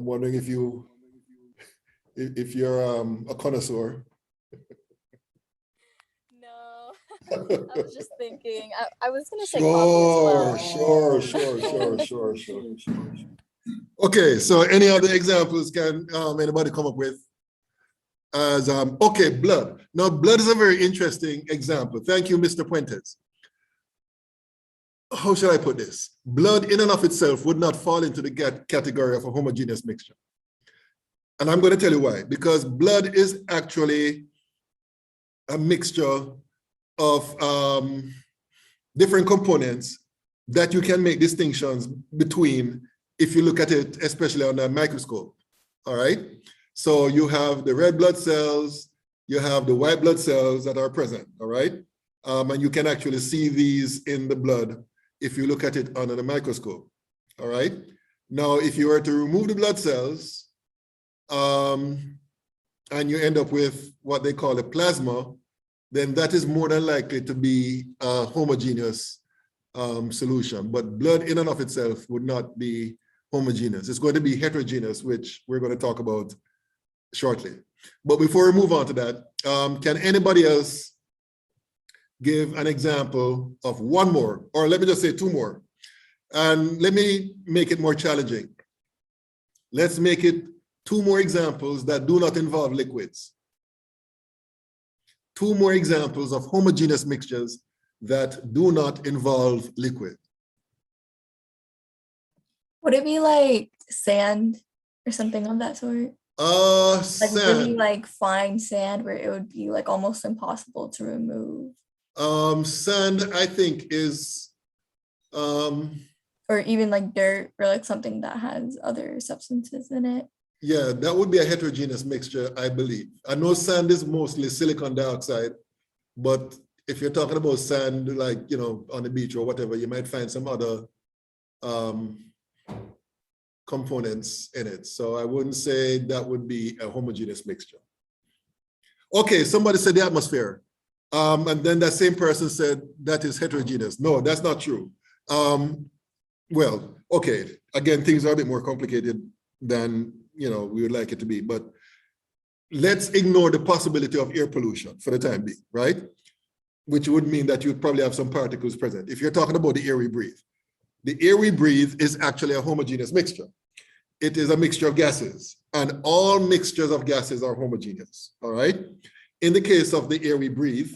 wondering if you're a connoisseur. No, I was just thinking. I was gonna say coffee as well. Sure. Okay, so any other examples can anybody come up with? as, okay, blood. Now, blood is a very interesting example. Thank you, Mr. Puentes. How shall I put this? Blood in and of itself would not fall into the category of a homogeneous mixture. And I'm going to tell you why. Because blood is actually a mixture of different components that you can make distinctions between if you look at it, especially on a microscope. All right. So you have the red blood cells, you have the white blood cells that are present. All right. And you can actually see these in the blood if you look at it under the microscope. All right. Now, if you were to remove the blood cells and you end up with what they call a plasma, then that is more than likely to be a homogeneous solution. But blood in and of itself would not be homogeneous. It's going to be heterogeneous, which we're going to talk about shortly. But before we move on to that, can anybody else give an example of one more, or let me just say two more, and let me make it more challenging. Let's make it two more examples that do not involve liquids. Two more examples of homogeneous mixtures that do not involve liquid. Would it be like sand or something of that sort? Like Sand. really like fine sand where it would be like almost impossible to remove. Sand, I think, is Or even like dirt or like something that has other substances in it. yeah, that would be a heterogeneous mixture, I believe. I know sand is mostly silicon dioxide, but if you're talking about sand, like, you know, on the beach or whatever, you might find some other components in it. So I wouldn't say that would be a homogeneous mixture. Okay, somebody said the atmosphere. And then that same person said that is heterogeneous. No, that's not true. Well, okay, again, things are a bit more complicated than, you know, we would like it to be, but let's ignore the possibility of air pollution for the time being, right? Which would mean that you'd probably have some particles present. If you're talking about the air we breathe, the air we breathe is actually a homogeneous mixture. It is a mixture of gases, and all mixtures of gases are homogeneous, all right? In the case of the air we breathe,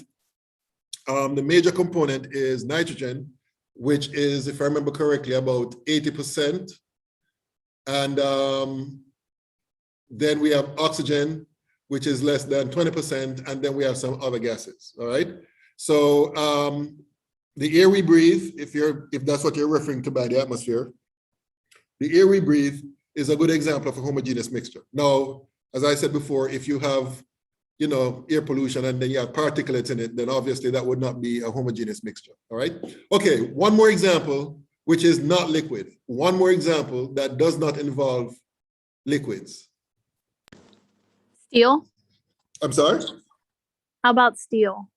the major component is nitrogen, which is, if I remember correctly, about 80%. And then we have oxygen, which is less than 20%, and then we have some other gases, all right? So the air we breathe, if that's what you're referring to by the atmosphere, the air we breathe is a good example of a homogeneous mixture. Now, as I said before, if you have, you know, air pollution and then you have particulates in it, then obviously that would not be a homogeneous mixture, all right? Okay, one more example, which is not liquid. One more example that does not involve liquids. Steel? I'm sorry? How about steel?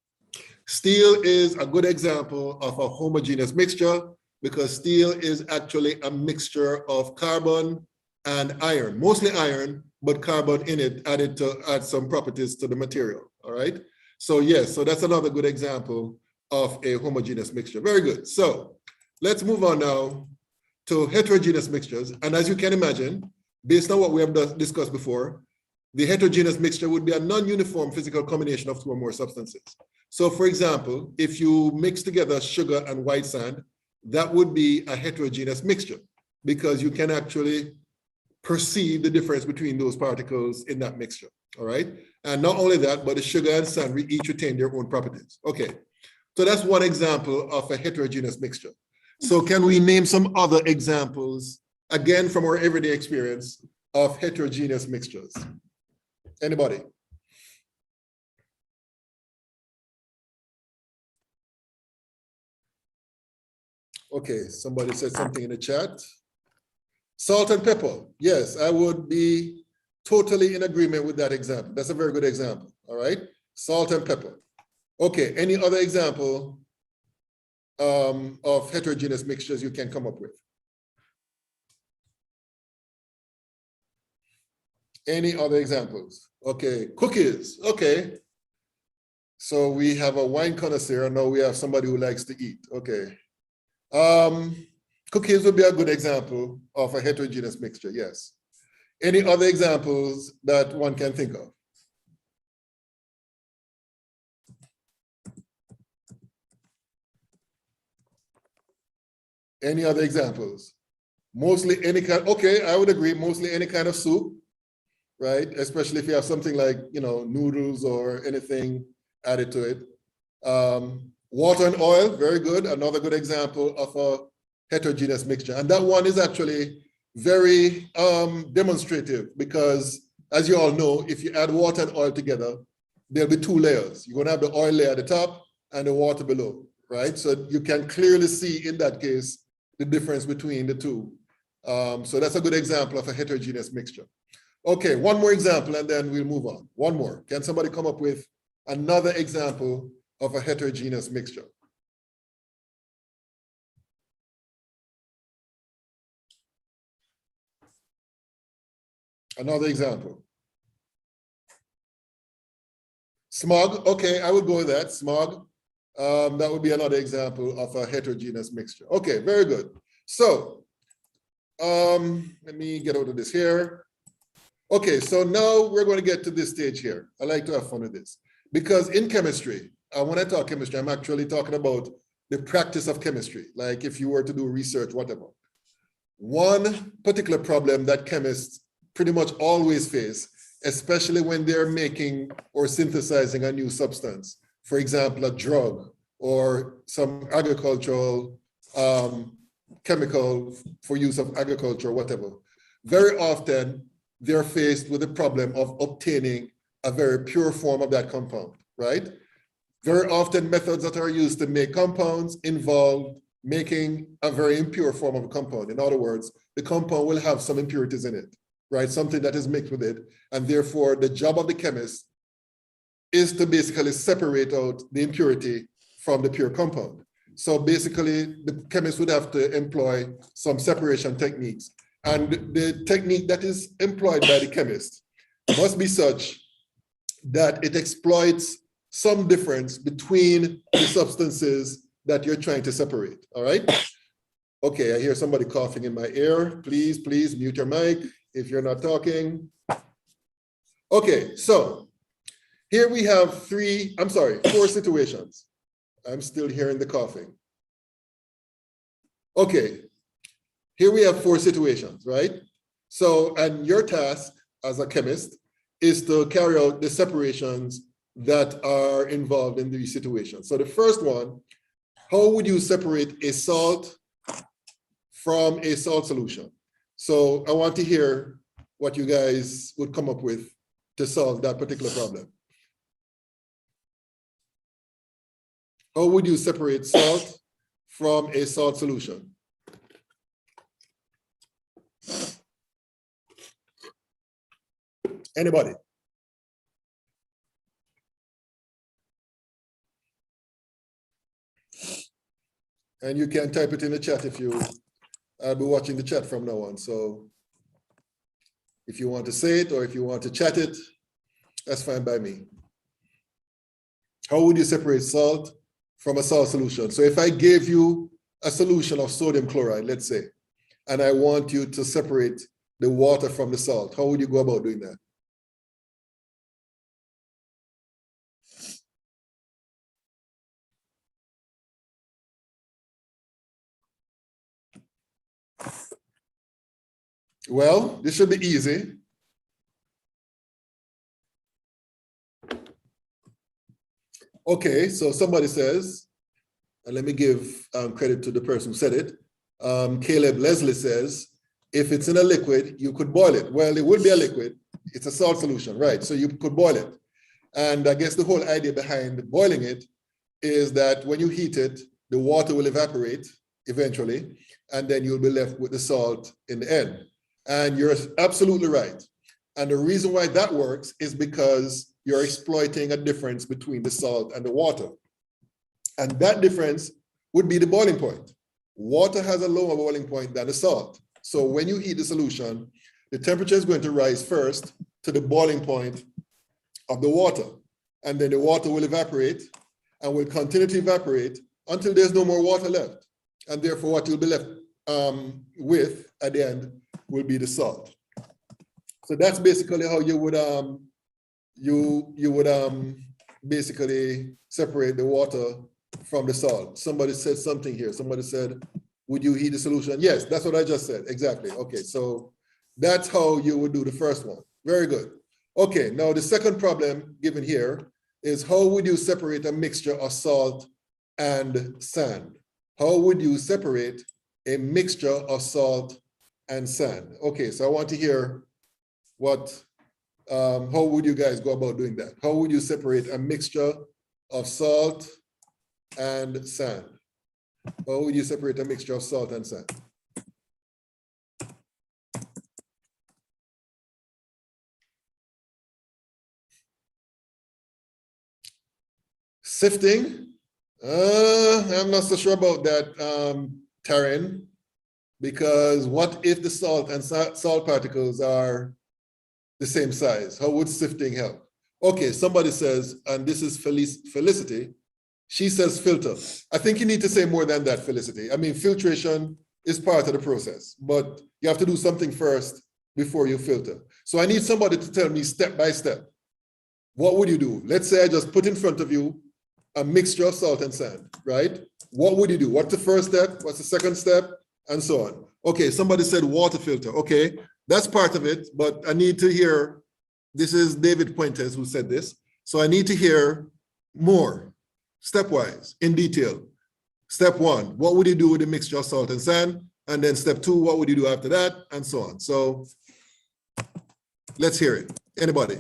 Steel is a good example of a homogeneous mixture because steel is actually a mixture of carbon and iron, mostly iron, but carbon in it added to add some properties to the material, all right? So yes, so that's another good example of a homogeneous mixture. Very good. So let's move on now to heterogeneous mixtures. And as you can imagine, based on what we have discussed before, the heterogeneous mixture would be a non-uniform physical combination of two or more substances. So for example, if you mix together sugar and white sand, that would be a heterogeneous mixture because you can actually perceive the difference between those particles in that mixture, all right? And not only that, but the sugar and sand each retain their own properties. Okay, so that's one example of a heterogeneous mixture. So can we name some other examples, again, from our everyday experience of heterogeneous mixtures? Anybody? Okay, somebody said something in the chat. Salt and pepper. Yes, I would be totally in agreement with that example. That's a very good example, all right? Salt and pepper. Okay, any other example of heterogeneous mixtures you can come up with? Any other examples? Okay, cookies, okay. So we have a wine connoisseur, now we have somebody who likes to eat, okay. Cookies would be a good example of a heterogeneous mixture, yes. Any other examples that one can think of? Any other examples? Mostly any kind, okay, I would agree, mostly any kind of soup, right? Especially if you have something like, noodles or anything added to it. Water and oil, very good. Another good example of a heterogeneous mixture. And that one is actually very demonstrative because, as you all know, if you add water and oil together, there'll be two layers. You're gonna have the oil layer at the top and the water below, right? So you can clearly see in that case, the difference between the two. So that's a good example of a heterogeneous mixture. Okay, one more example and then we'll move on. One more. Can somebody come up with another example of a heterogeneous mixture? Another example. Smog, okay, I would go with that, smog. That would be another example of a heterogeneous mixture. Okay, very good. So, let me get out of this here. Okay, so now we're going to get to this stage here. I like to have fun with this because in chemistry, when I talk chemistry, I'm actually talking about the practice of chemistry. Like if you were to do research, whatever. One particular problem that chemists pretty much always face, especially when they're making or synthesizing a new substance, for example, a drug or some agricultural chemical for use of agriculture or whatever. Very often, they're faced with the problem of obtaining a very pure form of that compound, right? Very often, methods that are used to make compounds involve making a very impure form of a compound. In other words, the compound will have some impurities in it, right? Something that is mixed with it. And therefore, the job of the chemist is to basically separate out the impurity from the pure compound. So basically, the chemist would have to employ some separation techniques. And the technique that is employed by the chemist must be such that it exploits some difference between the substances that you're trying to separate, all right? Okay, I hear somebody coughing in my ear. Please, please mute your mic if you're not talking. Okay, so here we have four situations. I'm still hearing the coughing. Okay, here we have four situations, right? So, and your task as a chemist is to carry out the separations that are involved in these situations. So the first one, how would you separate a salt from a salt solution? So I want to hear what you guys would come up with to solve that particular problem. How would you separate salt from a salt solution? Anybody? And you can type it in the chat if you, I'll be watching the chat from now on. So if you want to say it or if you want to chat it, that's fine by me. How would you separate salt from a salt solution? So if I gave you a solution of sodium chloride, let's say, and I want you to separate the water from the salt, how would you go about doing that? Well, this should be easy. Okay, so somebody says, and let me give credit to the person who said it. Caleb Leslie says, if it's in a liquid, you could boil it. Well, it would be a liquid. It's a salt solution, right? So you could boil it. And I guess the whole idea behind boiling it is that when you heat it, the water will evaporate eventually, and then you'll be left with the salt in the end. And you're absolutely right. And the reason why that works is because you're exploiting a difference between the salt and the water. And that difference would be the boiling point. Water has a lower boiling point than the salt. So when you heat the solution, the temperature is going to rise first to the boiling point of the water. And then the water will evaporate and will continue to evaporate until there's no more water left. And therefore what you'll be left with at the end will be the salt. So that's basically how you would basically separate the water from the salt. Somebody said something here. Somebody said would you heat the solution? Yes, that's what I just said. Exactly. Okay, so that's how you would do the first one. Very good. Okay, now the second problem given here is how would you separate a mixture of salt and sand? How would you separate a mixture of salt and sand? Okay, so I want to hear how would you guys go about doing that? How would you separate a mixture of salt and sand? How would you separate a mixture of salt and sand? Sifting? I'm not so sure about that, Taryn, because what if the salt and salt particles are the same size? How would sifting help? Okay, somebody says, and this is Felicity, she says filter. I think you need to say more than that, Felicity. I mean, filtration is part of the process, but you have to do something first before you filter. So I need somebody to tell me step by step, what would you do? Let's say I just put in front of you a mixture of salt and sand, right? What would you do? What's the first step? What's the second step? And so on. Okay, somebody said water filter. Okay, that's part of it, but I need to hear, this is David Puentes who said this, so I need to hear more, stepwise, in detail. Step one, what would you do with a mixture of salt and sand? And then step two, what would you do after that? And so on. So let's hear it. Anybody?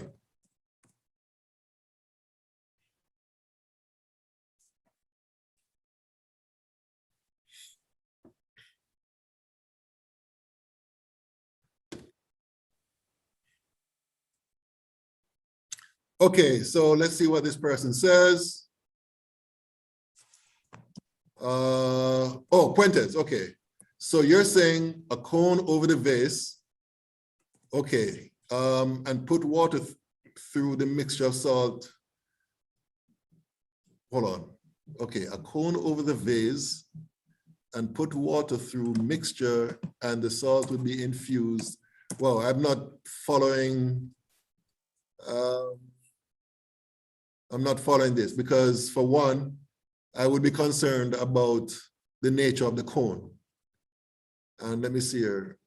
Okay, so let's see what this person says. Oh, Puentes, okay. So you're saying a cone over the vase, okay, and put water through the mixture of salt. Hold on. Okay, a cone over the vase and put water through mixture and the salt would be infused. Well, I'm not following. I'm not following this because for one, I would be concerned about the nature of the cone. And let me see here,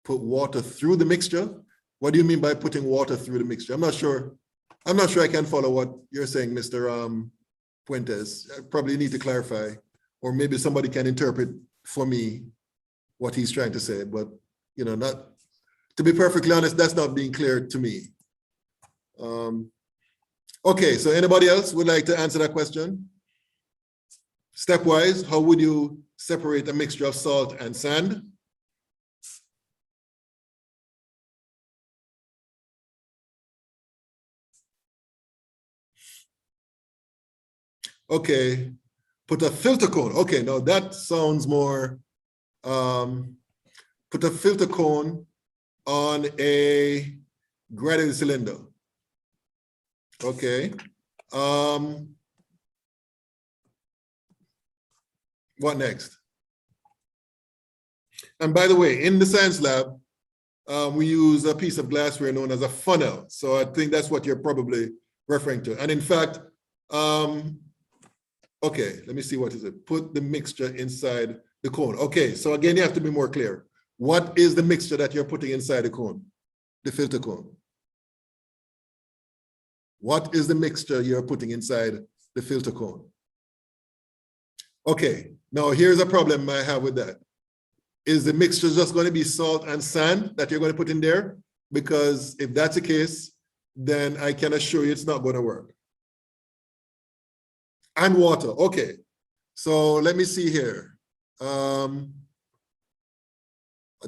put water through the mixture. What do you mean by putting water through the mixture? I'm not sure I can follow what you're saying, Mr. Puentes. I probably need to clarify, or maybe somebody can interpret for me what he's trying to say, but not, to be perfectly honest, that's not being clear to me. Okay, so anybody else would like to answer that question? Stepwise, how would you separate a mixture of salt and sand? Okay, put a filter cone. Okay, now that sounds more, put a filter cone on a graded cylinder. Okay. What next? And by the way, in the science lab, we use a piece of glassware known as a funnel. So I think that's what you're probably referring to. And in fact, okay, let me see, what is it? Put the mixture inside the cone. Okay, so again, you have to be more clear. What is the mixture that you're putting inside the cone, the filter cone? What is the mixture you're putting inside the filter cone? Okay, now here's a problem I have with that. Is the mixture just going to be salt and sand that you're going to put in there? Because if that's the case, then I can assure you it's not going to work. And water, okay. So let me see here. I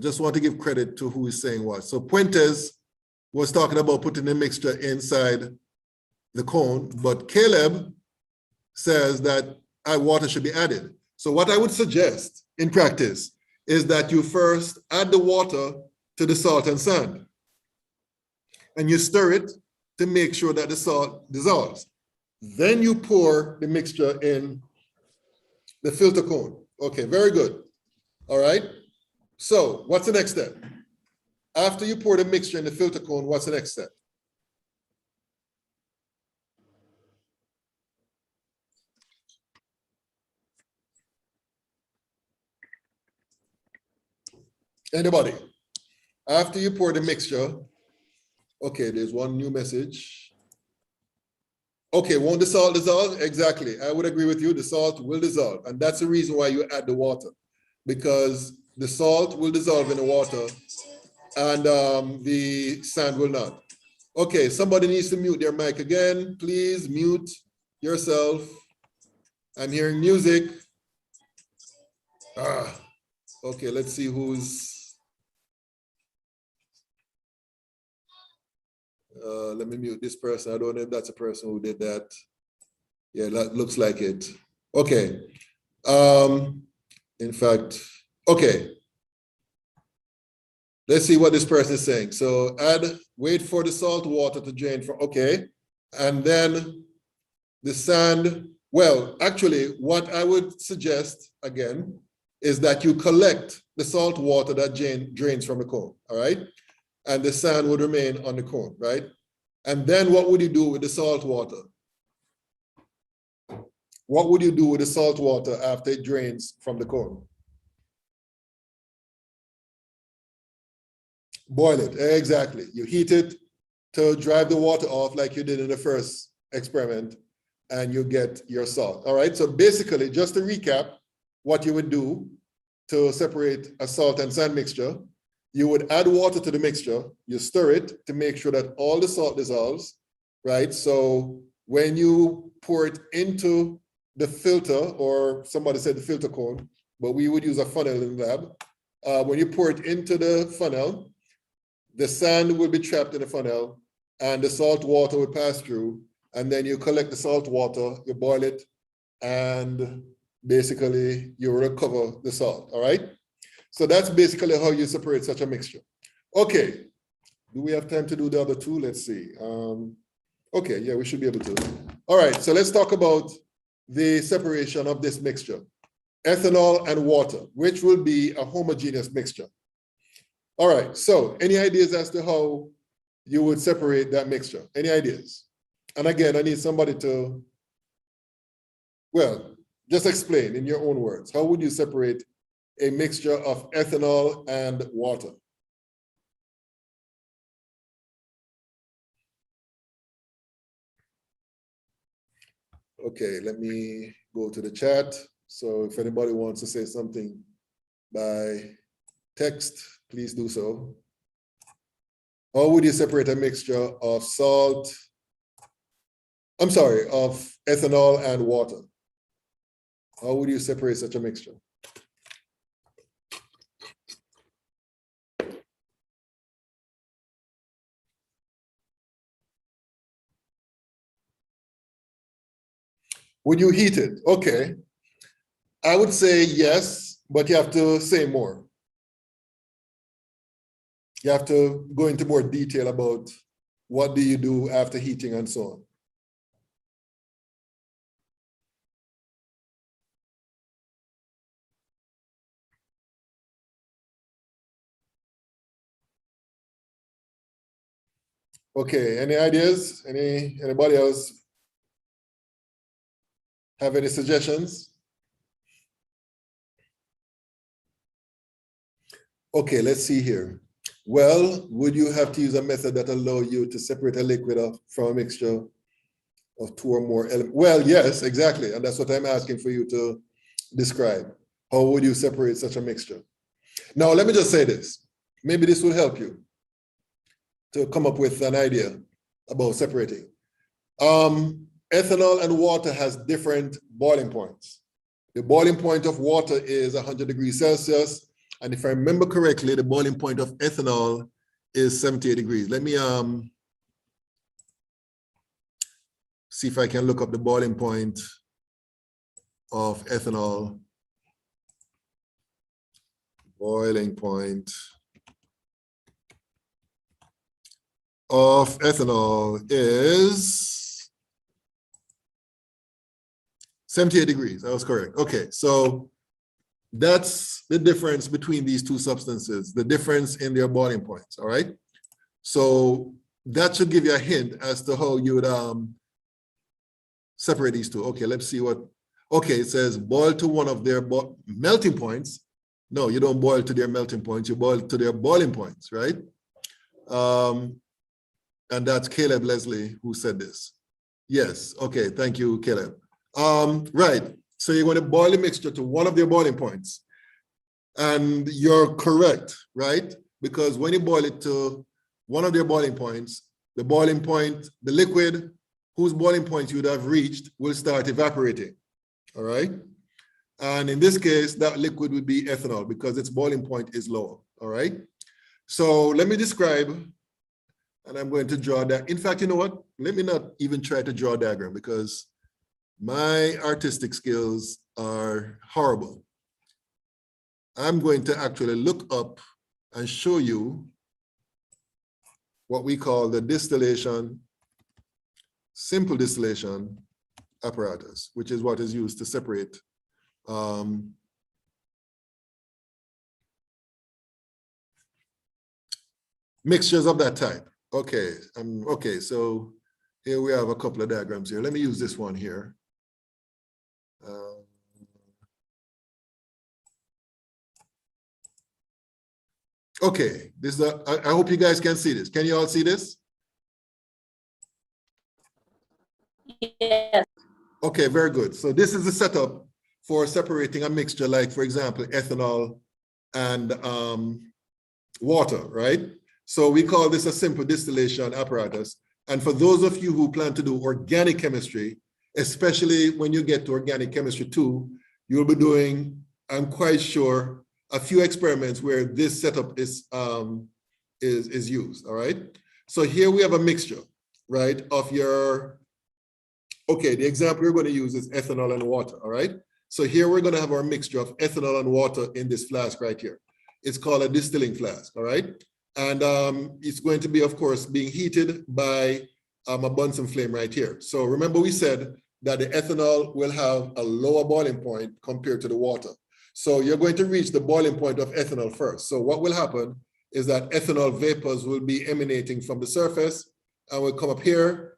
just want to give credit to who is saying what. So Puentes was talking about putting the mixture inside the cone, but Caleb says that water should be added. So what I would suggest in practice is that you first add the water to the salt and sand, and you stir it to make sure that the salt dissolves. Then you pour the mixture in the filter cone. Okay, very good. All right. So what's the next step? After you pour the mixture in the filter cone, what's the next step? Anybody? After you pour the mixture, okay, there's one new message. Okay, won't the salt dissolve? Exactly. I would agree with you. The salt will dissolve. And that's the reason why you add the water, because the salt will dissolve in the water and the sand will not. Okay, somebody needs to mute their mic again. Please mute yourself. I'm hearing music. Okay, let's see who's. Let me mute this person. I don't know if that's a person who did that. Yeah, that looks like it. Okay. In fact, okay. Let's see what this person is saying. So wait for the salt water to drain from, okay. And then the sand, well, actually what I would suggest again, is that you collect the salt water that drains from the cone, all right? And the sand would remain on the cone, right? And then what would you do with the salt water? What would you do with the salt water after it drains from the cone? Boil it, exactly. You heat it to drive the water off like you did in the first experiment, and you get your salt, all right? So basically, just to recap, what you would do to separate a salt and sand mixture, you would add water to the mixture, you stir it to make sure that all the salt dissolves, right? So when you pour it into the filter, or somebody said the filter cone, but we would use a funnel in the lab. When you pour it into the funnel, the sand will be trapped in the funnel and the salt water will pass through, and then you collect the salt water, you boil it, and basically you recover the salt, all right? So that's basically how you separate such a mixture. Okay, do we have time to do the other two? Let's see. Okay, yeah, we should be able to. All right, so let's talk about the separation of this mixture, ethanol and water, which will be a homogeneous mixture. All right, so any ideas as to how you would separate that mixture? Any ideas? And again, I need somebody to, well, just explain in your own words. How would you separate a mixture of ethanol and water? Okay, let me go to the chat. So if anybody wants to say something by text, please do so. How would you separate a mixture of salt, I'm sorry, of ethanol and water? How would you separate such a mixture? Would you heat it? Okay. I would say yes, but you have to say more. You have to go into more detail about what do you do after heating and so on. Okay, any ideas? Anybody else have any suggestions? Okay, let's see here. Well, would you have to use a method that allows you to separate a liquid from a mixture of two or more elements? Well, yes, exactly. And that's what I'm asking for you to describe. How would you separate such a mixture? Now, let me just say this. Maybe this will help you to come up with an idea about separating. Ethanol and water has different boiling points. The boiling point of water is 100 degrees Celsius. And if I remember correctly, the boiling point of ethanol is 78 degrees. Let me see if I can look up the boiling point of ethanol. Boiling point of ethanol is 78 degrees. That was correct. Okay, so that's the difference between these two substances, the difference in their boiling points, all right? So that should give you a hint as to how you would separate these two. Okay, let's see what, okay, it says boil to one of their melting points No, you don't boil to their melting points, you boil to their boiling points, right? And that's Caleb Leslie who said this. Yes, okay, thank you, Caleb. Right, so you're going to boil the mixture to one of their boiling points. And you're correct, right? Because when you boil it to one of their boiling points, the boiling point, the liquid whose boiling point you would have reached will start evaporating, all right? And in this case, that liquid would be ethanol because its boiling point is lower, all right? So let me describe, and I'm going to draw that. In fact, you know what? Let me not even try to draw a diagram because my artistic skills are horrible. I'm going to actually look up and show you what we call the distillation, simple distillation apparatus, which is what is used to separate mixtures of that type. Okay, okay, so here we have a couple of diagrams here. Let me use this one here. Okay, this is I hope you guys can see this. Can you all see this? Yes. Okay, very good. So this is the setup for separating a mixture like, for example, ethanol and water, right? So we call this a simple distillation apparatus. And for those of you who plan to do organic chemistry, especially when you get to organic chemistry 2, you'll be doing, I'm quite sure, a few experiments where this setup is used, all right? So here we have a mixture, right, of your, okay, the example we're going to use is ethanol and water, all right? So here we're going to have our mixture of ethanol and water in this flask right here. It's called a distilling flask, all right? And it's going to be, of course, being heated by a Bunsen flame right here. So remember we said that the ethanol will have a lower boiling point compared to the water. So you're going to reach the boiling point of ethanol first. So what will happen is that ethanol vapors will be emanating from the surface and will come up here.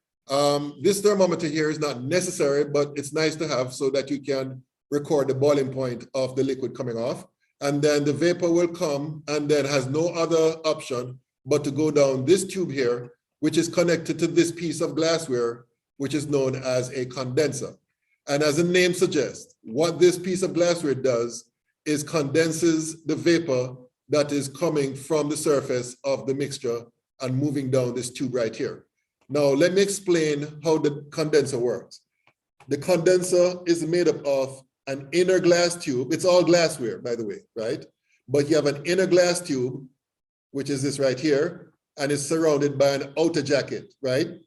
This thermometer here is not necessary, but it's nice to have so that you can record the boiling point of the liquid coming off. And then the vapor will come and then has no other option but to go down this tube here, which is connected to this piece of glassware, which is known as a condenser. And as the name suggests, what this piece of glassware does is condenses the vapor that is coming from the surface of the mixture and moving down this tube right here. Now, let me explain how the condenser works. The condenser is made up of an inner glass tube. It's all glassware, by the way, right? But you have an inner glass tube, which is this right here, and it's surrounded by an outer jacket, right?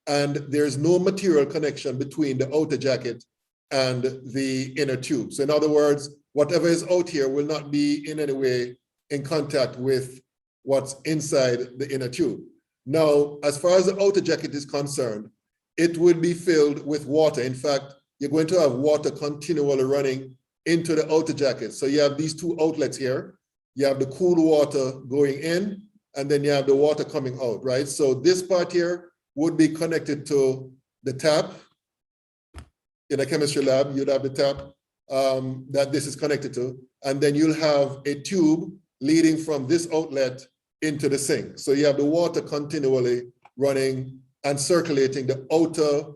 And there's no material connection between the outer jacket and the inner tube. So in other words, whatever is out here will not be in any way in contact with what's inside the inner tube. Now, as far as the outer jacket is concerned, it will be filled with water. In fact, you're going to have water continually running into the outer jacket. So you have these two outlets here. You have the cool water going in, and then you have the water coming out, right? So this part here would be connected to the tap. In a chemistry lab, you'd have the tap that this is connected to, and then you'll have a tube leading from this outlet into the sink. So you have the water continually running and circulating the outer,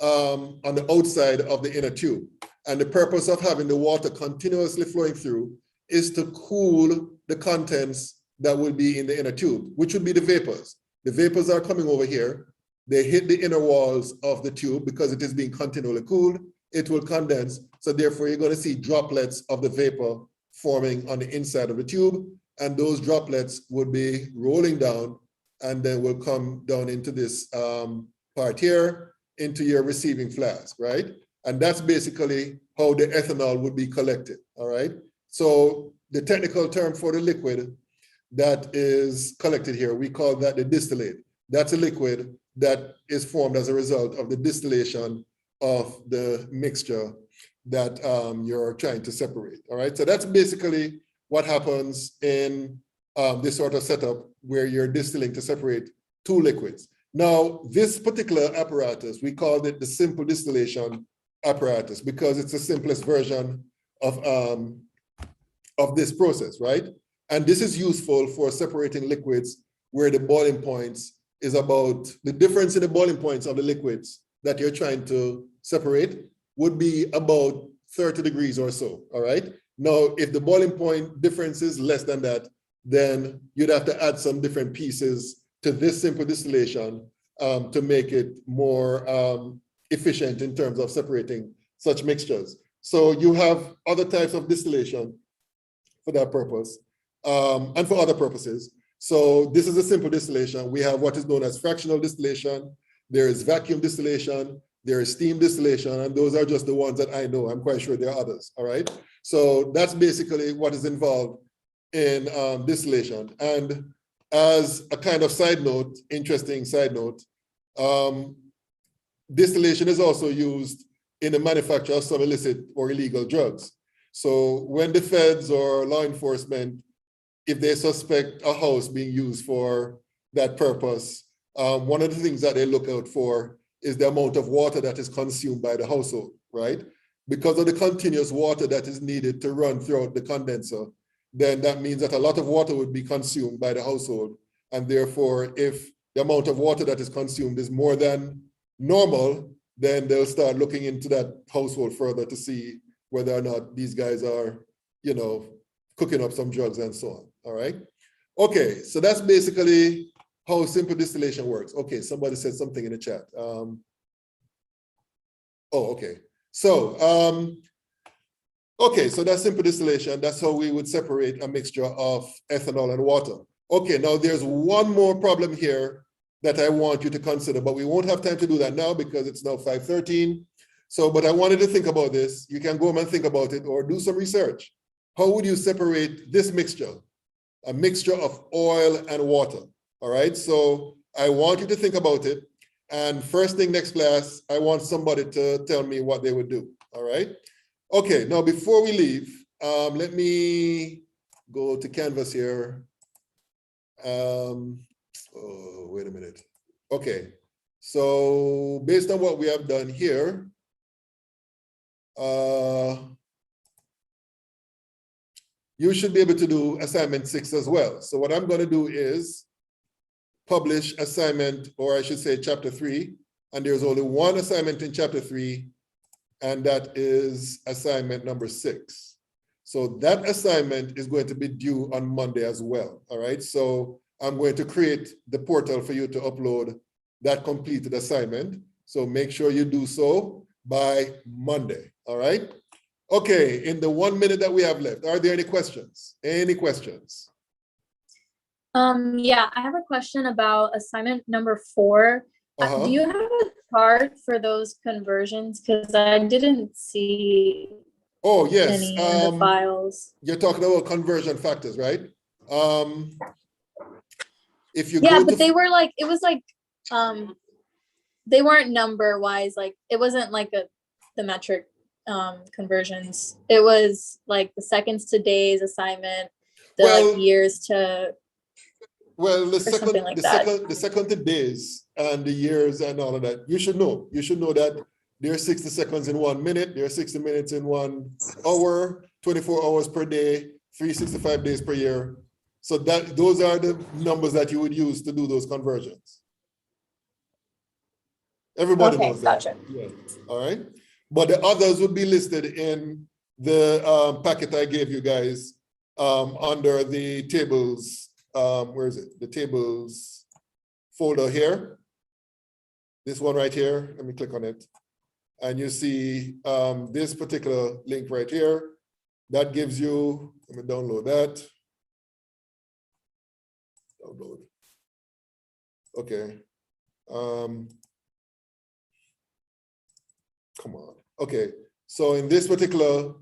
on the outside of the inner tube. And the purpose of having the water continuously flowing through is to cool the contents that will be in the inner tube, which would be the vapors. The vapors are coming over here. They hit the inner walls of the tube because it is being continually cooled. It will condense. So therefore, you're going to see droplets of the vapor forming on the inside of the tube. And those droplets would be rolling down and then will come down into this part here, into your receiving flask, right? And that's basically how the ethanol would be collected, all right? So the technical term for the liquid that is collected here, we call that the distillate. That's a liquid that is formed as a result of the distillation of the mixture that you're trying to separate, all right? So that's basically what happens in this sort of setup where you're distilling to separate two liquids. Now, this particular apparatus, we called it the simple distillation apparatus because it's the simplest version of of this process, right? And this is useful for separating liquids where the boiling points is about, the difference in the boiling points of the liquids that you're trying to separate would be about 30 degrees or so, all right? Now, if the boiling point difference is less than that, then you'd have to add some different pieces to this simple distillation to make it more efficient in terms of separating such mixtures. So you have other types of distillation for that purpose and for other purposes. So this is a simple distillation. We have what is known as fractional distillation. There is vacuum distillation. There is steam distillation, and those are just the ones that I know. I'm quite sure there are others, all right? So that's basically what is involved in distillation. And as a kind of side note, interesting side note, distillation is also used in the manufacture of some illicit or illegal drugs. So when the feds or law enforcement, if they suspect a house being used for that purpose, one of the things that they look out for is the amount of water that is consumed by the household, right? Because of the continuous water that is needed to run throughout the condenser, then that means that a lot of water would be consumed by the household. And therefore, if the amount of water that is consumed is more than normal, then they'll start looking into that household further to see whether or not these guys are, you know, cooking up some drugs and so on, all right? Okay, so that's basically how simple distillation works. Okay, somebody said something in the chat. Oh, okay. So, okay, so that's simple distillation. That's how we would separate a mixture of ethanol and water. Okay, now there's one more problem here that I want you to consider, but we won't have time to do that now because it's now 5:13. So, but I wanted to think about this. You can go home and think about it or do some research. How would you separate this mixture? A mixture of oil and water. All right, so I want you to think about it. And first thing next class, I want somebody to tell me what they would do. All right. Okay, now before we leave, let me go to Canvas here. Oh, wait a minute. Okay, so based on what we have done here, you should be able to do assignment 6 as well. So what I'm going to do is publish assignment, or I should say chapter 3, and there's only one assignment in chapter 3, and that is assignment number 6. So that assignment is going to be due on Monday as well, all right? So I'm going to create the portal for you to upload that completed assignment. So make sure you do so by Monday, all right? Okay, in the 1 minute that we have left, are there any questions? Any questions? Yeah, I have a question about assignment number 4. Do you have a chart for those conversions? Because I didn't see any in the files. You're talking about conversion factors, right? If you yeah, but they were like, it was like, they weren't number wise, like it wasn't like the metric conversions. It was like the seconds to days assignment, the like years to. Well, the second to days and the years and all of that, you should know. You should know that there are 60 seconds in 1 minute, there are 60 minutes in 1 hour, 24 hours per day, 365 days per year. So that those are the numbers that you would use to do those conversions. Everybody knows that. Gotcha. Yeah. All right. But the others would be listed in the packet I gave you guys under the tables. Where is it? The tables folder here. This one right here. Let me click on it. And you see this particular link right here. That gives you, let me download that. Download. Okay. Come on. Okay. So in this particular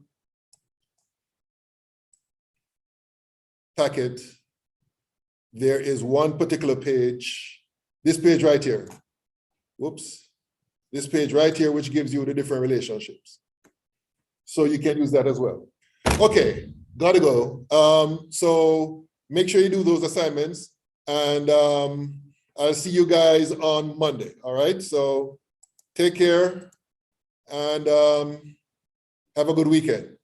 packet, there is one particular page, this page right here. Whoops. This page right here, which gives you the different relationships. So you can use that as well. Okay, gotta go. So make sure you do those assignments, and I'll see you guys on Monday, all right? So take care and have a good weekend.